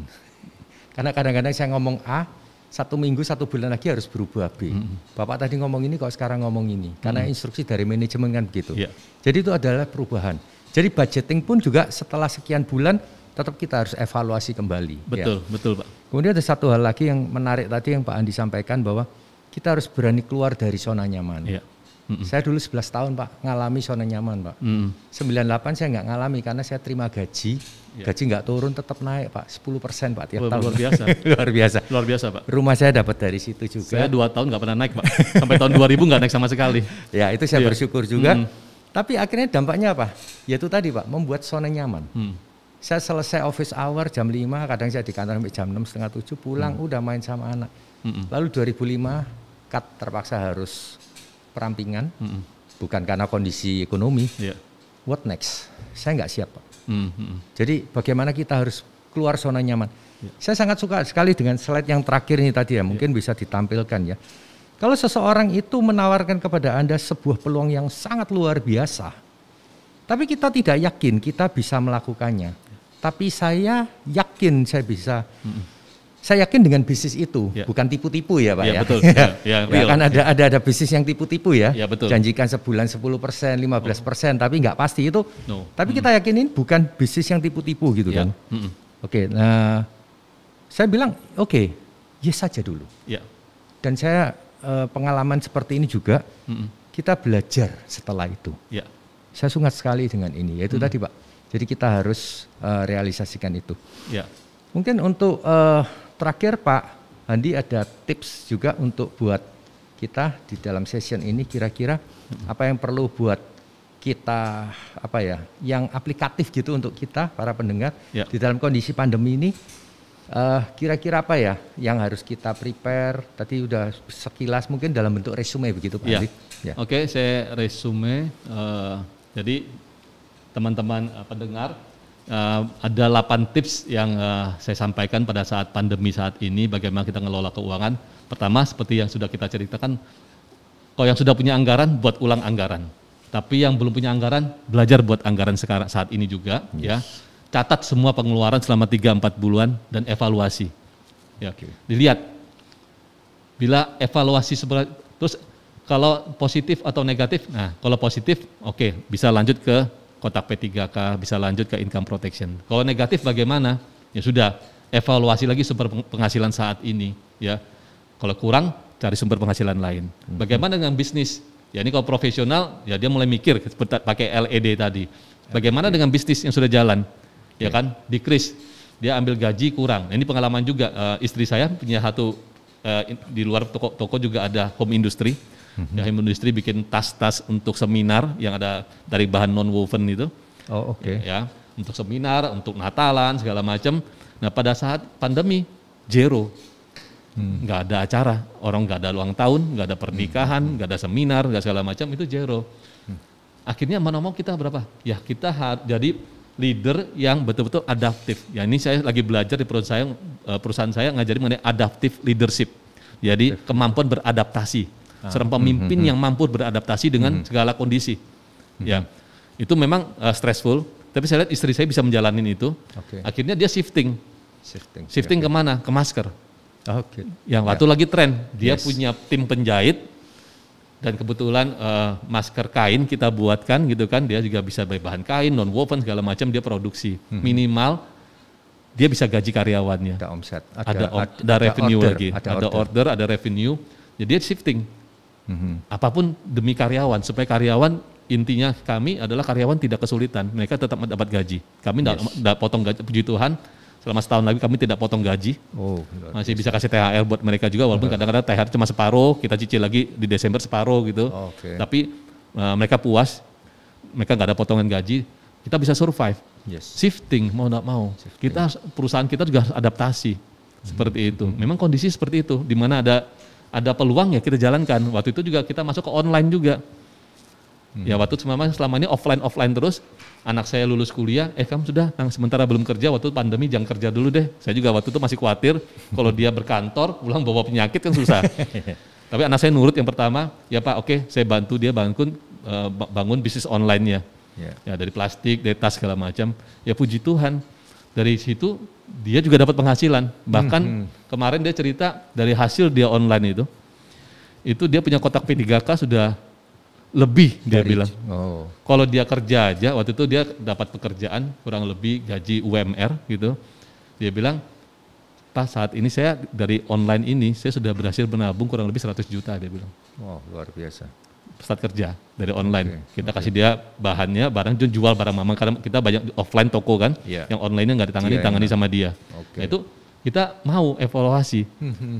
Karena kadang-kadang saya ngomong A, 1 minggu 1 bulan lagi harus berubah B. Bapak tadi ngomong ini kok sekarang ngomong ini. Karena instruksi dari manajemen kan begitu. Jadi itu adalah perubahan. Jadi budgeting pun juga setelah sekian bulan tetap kita harus evaluasi kembali.
Betul Pak.
Kemudian ada satu hal lagi yang menarik tadi yang Pak Andi sampaikan, bahwa kita harus berani keluar dari zona nyaman. Saya dulu 11 tahun Pak ngalami zona nyaman Pak. 98 saya nggak ngalami karena saya terima gaji. Gaji nggak turun, tetap naik Pak, 10% Pak tiap tahun.
Luar biasa. Luar biasa Pak.
Rumah saya dapat dari situ juga.
Saya 2 tahun nggak pernah naik Pak. Sampai tahun 2000 nggak naik sama sekali.
Ya itu saya bersyukur juga. Tapi akhirnya dampaknya apa? Yaitu tadi Pak, membuat zona nyaman. Saya selesai office hour jam 5, kadang saya di kantor sampai jam 6, setengah 7, pulang udah main sama anak. Lalu 2005 cut, terpaksa harus perampingan, bukan karena kondisi ekonomi. What next? Saya nggak siap Pak. Jadi bagaimana kita harus keluar zona nyaman. Saya sangat suka sekali dengan slide yang terakhir ini tadi ya, mungkin bisa ditampilkan ya. Kalau seseorang itu menawarkan kepada Anda sebuah peluang yang sangat luar biasa, tapi kita tidak yakin kita bisa melakukannya. Tapi saya yakin saya bisa saya yakin dengan bisnis itu bukan tipu-tipu ya Pak ya.
Betul.
Ya, kan ada bisnis yang tipu-tipu ya.
Betul.
Janjikan sebulan 10%, 15%, tapi nggak pasti itu. Tapi kita yakinin bukan bisnis yang tipu-tipu gitu kan. Oke, nah saya bilang oke, yes saja dulu. Dan saya pengalaman seperti ini juga kita belajar setelah itu. Saya sangat sekali dengan ini, yaitu tadi Pak. Jadi kita harus realisasikan itu. Mungkin untuk terakhir Pak Handi ada tips juga untuk buat kita di dalam session ini kira-kira apa yang perlu buat kita yang aplikatif gitu untuk kita para pendengar di dalam kondisi pandemi ini, kira-kira apa ya yang harus kita prepare? Tadi udah sekilas mungkin dalam bentuk resume begitu Pak Handi.
Oke, saya resume. Jadi teman-teman pendengar, ada 8 tips yang saya sampaikan pada saat pandemi saat ini, bagaimana kita ngelola keuangan. Pertama, seperti yang sudah kita ceritakan, kalau yang sudah punya anggaran, buat ulang anggaran. Tapi yang belum punya anggaran, belajar buat anggaran sekarang saat ini juga. Catat semua pengeluaran selama 3-4 bulan dan evaluasi. Dilihat, bila evaluasi terus kalau positif atau negatif, nah kalau positif, bisa lanjut ke kotak P3K, bisa lanjut ke income protection. Kalau negatif bagaimana? Ya sudah, evaluasi lagi sumber penghasilan saat ini. Kalau kurang, cari sumber penghasilan lain. Bagaimana dengan bisnis? Ya ini kalau profesional, ya dia mulai mikir pakai LED tadi. Bagaimana dengan bisnis yang sudah jalan? Ya kan, decrease. Dia ambil gaji kurang. Nah, ini pengalaman juga. Istri saya punya satu di luar toko juga ada home industry. Home industry bikin tas-tas untuk seminar yang ada dari bahan non-woven itu. Ya, untuk seminar, untuk Natalan segala macam. Nah pada saat pandemi, zero. Nggak ada acara, orang nggak ada ulang tahun, nggak ada pernikahan, nggak ada seminar, nggak segala macam, itu zero. Akhirnya mana mau kita berapa? Ya kita jadi leader yang betul-betul adaptif. Ya ini saya lagi belajar di perusahaan saya ngajarin mengenai adaptive leadership. Jadi kemampuan beradaptasi. Seorang pemimpin yang mampu beradaptasi dengan segala kondisi. Ya, itu memang stressful. Tapi saya lihat istri saya bisa menjalani itu. Akhirnya dia shifting kemana? Ke masker. Yang waktu lagi tren, dia punya tim penjahit dan kebetulan masker kain kita buatkan gitu kan. Dia juga bisa bahan kain, non woven segala macam dia produksi. Minimal dia bisa gaji karyawannya.
Ada omset,
ada revenue order, lagi, ada order, ada revenue. Jadi dia shifting. Apapun demi karyawan, supaya karyawan, intinya kami adalah karyawan tidak kesulitan, mereka tetap dapat gaji. Kami tidak potong gaji, puji Tuhan, selama setahun lagi kami tidak potong gaji. Masih bisa kasih THR buat mereka juga, walaupun kadang-kadang THR cuma separuh, kita cicil lagi di Desember separuh gitu. Tapi mereka puas, mereka nggak ada potongan gaji, kita bisa survive. Shifting mau nggak mau, perusahaan kita juga harus adaptasi seperti itu. Memang kondisi seperti itu, di mana ada peluang ya kita jalankan. Waktu itu juga kita masuk ke online juga. Ya waktu selama ini offline terus. Anak saya lulus kuliah, kamu sudah sementara belum kerja, waktu pandemi jangan kerja dulu deh. Saya juga waktu itu masih khawatir kalau dia berkantor pulang bawa penyakit kan susah. Tapi anak saya nurut yang pertama, ya Pak saya bantu dia bangun bisnis online-nya. Ya dari plastik, dari tas segala macam. Ya puji Tuhan. Dari situ dia juga dapat penghasilan. Bahkan kemarin dia cerita dari hasil dia online itu dia punya kotak P3K sudah lebih dia bilang. Kalau dia kerja aja, waktu itu dia dapat pekerjaan kurang lebih gaji UMR gitu. Dia bilang, Pak saat ini saya dari online ini saya sudah berhasil menabung kurang lebih 100 juta dia bilang.
Luar biasa.
Start kerja dari online. Kita kasih dia bahannya, jual barang mama karena kita banyak offline toko kan, yang online-nya nggak ditangani sama dia. Nah itu kita mau evaluasi,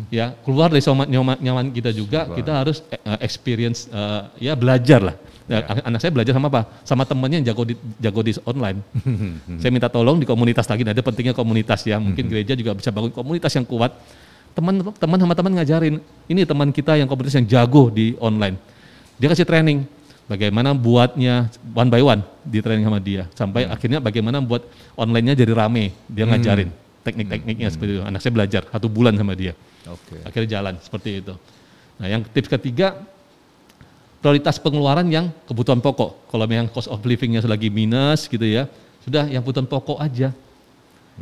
ya keluar dari nyaman kita juga, kita harus experience, ya belajar lah. Anak saya belajar sama apa? Sama temannya yang jago di online. Saya minta tolong di komunitas lagi. Nah, ada pentingnya komunitas ya. Mungkin gereja juga bisa bangun komunitas yang kuat. Teman sama teman ngajarin. Ini teman kita yang komunitas yang jago di online. Dia kasih training, bagaimana buatnya one by one di training sama dia. Sampai akhirnya bagaimana buat online-nya jadi rame, dia ngajarin teknik-tekniknya seperti itu. Anak saya belajar 1 bulan sama dia, akhirnya jalan seperti itu. Nah yang tips ketiga, prioritas pengeluaran yang kebutuhan pokok. Kalau yang cost of living-nya lagi minus gitu ya, sudah yang kebutuhan pokok aja.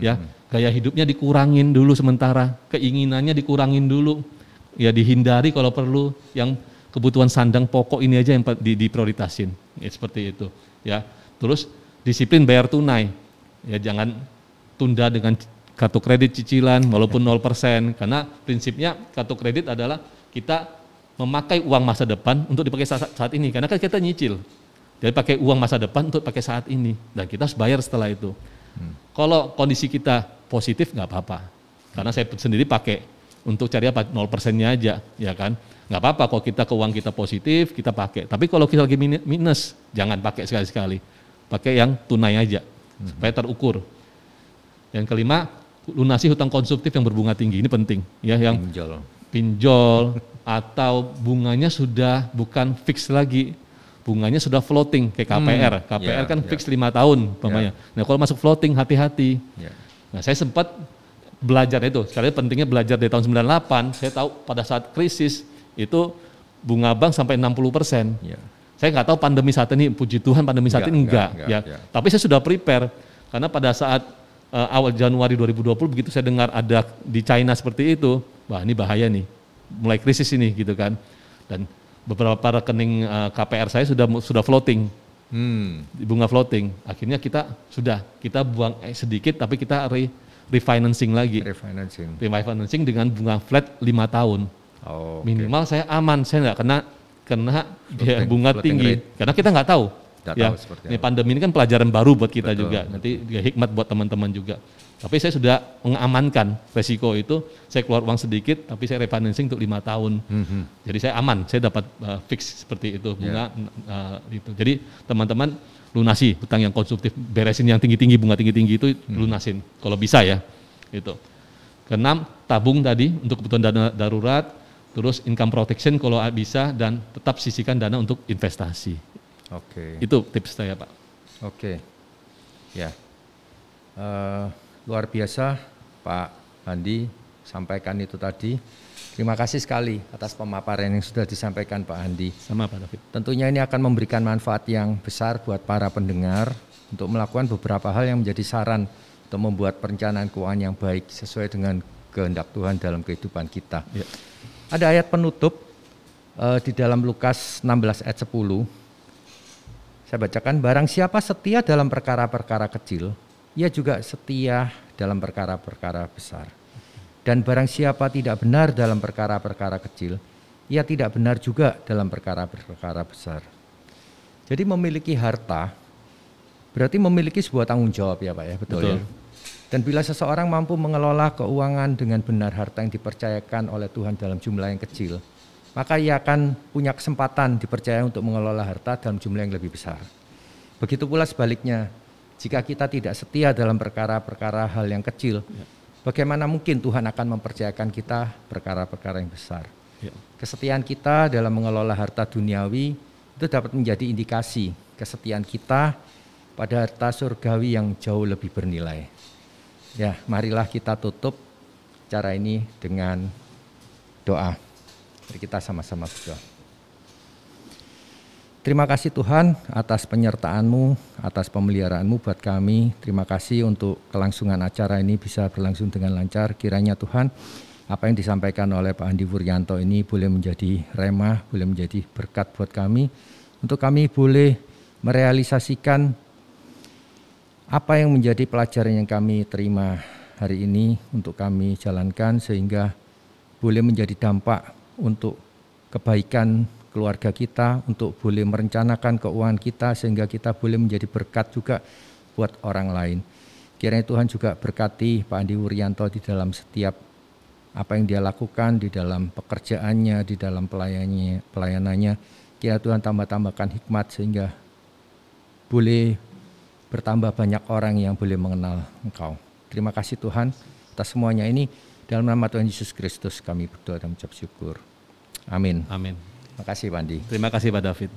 Ya, gaya hidupnya dikurangin dulu sementara, keinginannya dikurangin dulu, ya dihindari kalau perlu, yang kebutuhan sandang pokok ini aja yang diprioritasin, ya, seperti itu. Ya, terus disiplin bayar tunai, ya jangan tunda dengan kartu kredit cicilan walaupun 0%, karena prinsipnya kartu kredit adalah kita memakai uang masa depan untuk dipakai saat ini, karena kan kita nyicil. Jadi pakai uang masa depan untuk pakai saat ini, dan kita harus bayar setelah itu. Kalau kondisi kita positif nggak apa-apa, karena saya sendiri pakai untuk cari apa 0%-nya aja, ya kan. Nggak apa-apa kalau kita keuangan kita positif, kita pakai. Tapi kalau kita lagi minus, jangan pakai sekali-sekali. Pakai yang tunai aja, supaya terukur. Yang kelima, lunasi hutang konsumtif yang berbunga tinggi, ini penting. Ya, yang pinjol atau bunganya sudah bukan fix lagi. Bunganya sudah floating kayak KPR. KPR kan fix 5 tahun umpamanya. Nah, kalau masuk floating hati-hati. Nah, saya sempat belajar itu. Sekali pentingnya belajar dari tahun 98, saya tahu pada saat krisis itu bunga bank sampai 60%. Saya nggak tahu pandemi saat ini, puji Tuhan pandemi saat ini enggak. Tapi saya sudah prepare karena pada saat awal Januari 2020 begitu saya dengar ada di China seperti itu, wah ini bahaya nih. Mulai krisis ini gitu kan. Dan beberapa rekening KPR saya sudah floating, bunga floating. Akhirnya kita buang sedikit, tapi kita refinancing lagi. Refinancing dengan bunga flat 5 tahun. Minimal saya aman, saya nggak kena bunga tinggi, karena kita nggak tahu. Ya, ini pandemi ini kan pelajaran baru buat kita juga. Nanti hikmat buat teman-teman juga. Tapi saya sudah mengamankan resiko itu, saya keluar uang sedikit, tapi saya refinancing untuk 5 tahun. Jadi saya aman, saya dapat fix seperti itu bunga itu. Jadi teman-teman lunasi hutang yang konsumtif, beresin yang tinggi-tinggi, bunga tinggi-tinggi itu lunasin, kalau bisa ya. Itu. Keenam, tabung tadi untuk kebutuhan dana darurat, terus income protection kalau bisa, dan tetap sisihkan dana untuk investasi. Itu tips saya, Pak.
Ya. Luar biasa Pak Handi sampaikan itu tadi. Terima kasih sekali atas pemaparan yang sudah disampaikan Pak Handi.
Sama Pak David.
Tentunya ini akan memberikan manfaat yang besar buat para pendengar untuk melakukan beberapa hal yang menjadi saran untuk membuat perencanaan keuangan yang baik sesuai dengan kehendak Tuhan dalam kehidupan kita. Ada ayat penutup di dalam Lukas 16 ayat 10. Saya bacakan, barang siapa setia dalam perkara-perkara kecil, ia juga setia dalam perkara-perkara besar. Dan barang siapa tidak benar dalam perkara-perkara kecil, ia tidak benar juga dalam perkara-perkara besar. Jadi memiliki harta berarti memiliki sebuah tanggung jawab ya Pak ya, betul. Ya? Dan bila seseorang mampu mengelola keuangan dengan benar harta yang dipercayakan oleh Tuhan dalam jumlah yang kecil, maka ia akan punya kesempatan dipercaya untuk mengelola harta dalam jumlah yang lebih besar. Begitu pula sebaliknya, jika kita tidak setia dalam perkara-perkara hal yang kecil, bagaimana mungkin Tuhan akan mempercayakan kita perkara-perkara yang besar? Kesetiaan kita dalam mengelola harta duniawi itu dapat menjadi indikasi kesetiaan kita pada harta surgawi yang jauh lebih bernilai. Ya, marilah kita tutup cara ini dengan doa. Mari kita sama-sama berdoa. Terima kasih Tuhan atas penyertaan-Mu, atas pemeliharaanmu buat kami. Terima kasih untuk kelangsungan acara ini bisa berlangsung dengan lancar. Kiranya Tuhan, apa yang disampaikan oleh Pak Handi Wuryanto ini boleh menjadi remah, boleh menjadi berkat buat kami. Untuk kami boleh merealisasikan apa yang menjadi pelajaran yang kami terima hari ini untuk kami jalankan sehingga boleh menjadi dampak untuk kebaikan keluarga kita, untuk boleh merencanakan keuangan kita sehingga kita boleh menjadi berkat juga buat orang lain. Kiranya Tuhan juga berkati Pak Handi Wuryanto di dalam setiap apa yang dia lakukan, di dalam pekerjaannya, di dalam pelayanannya. Kiranya Tuhan tambahkan hikmat sehingga boleh bertambah banyak orang yang boleh mengenal Engkau. Terima kasih Tuhan atas semuanya ini. Dalam nama Tuhan Yesus Kristus kami berdoa dan mengucap syukur. Amin.
Amin.
Terima kasih Pak Handi.
Terima kasih Pak David.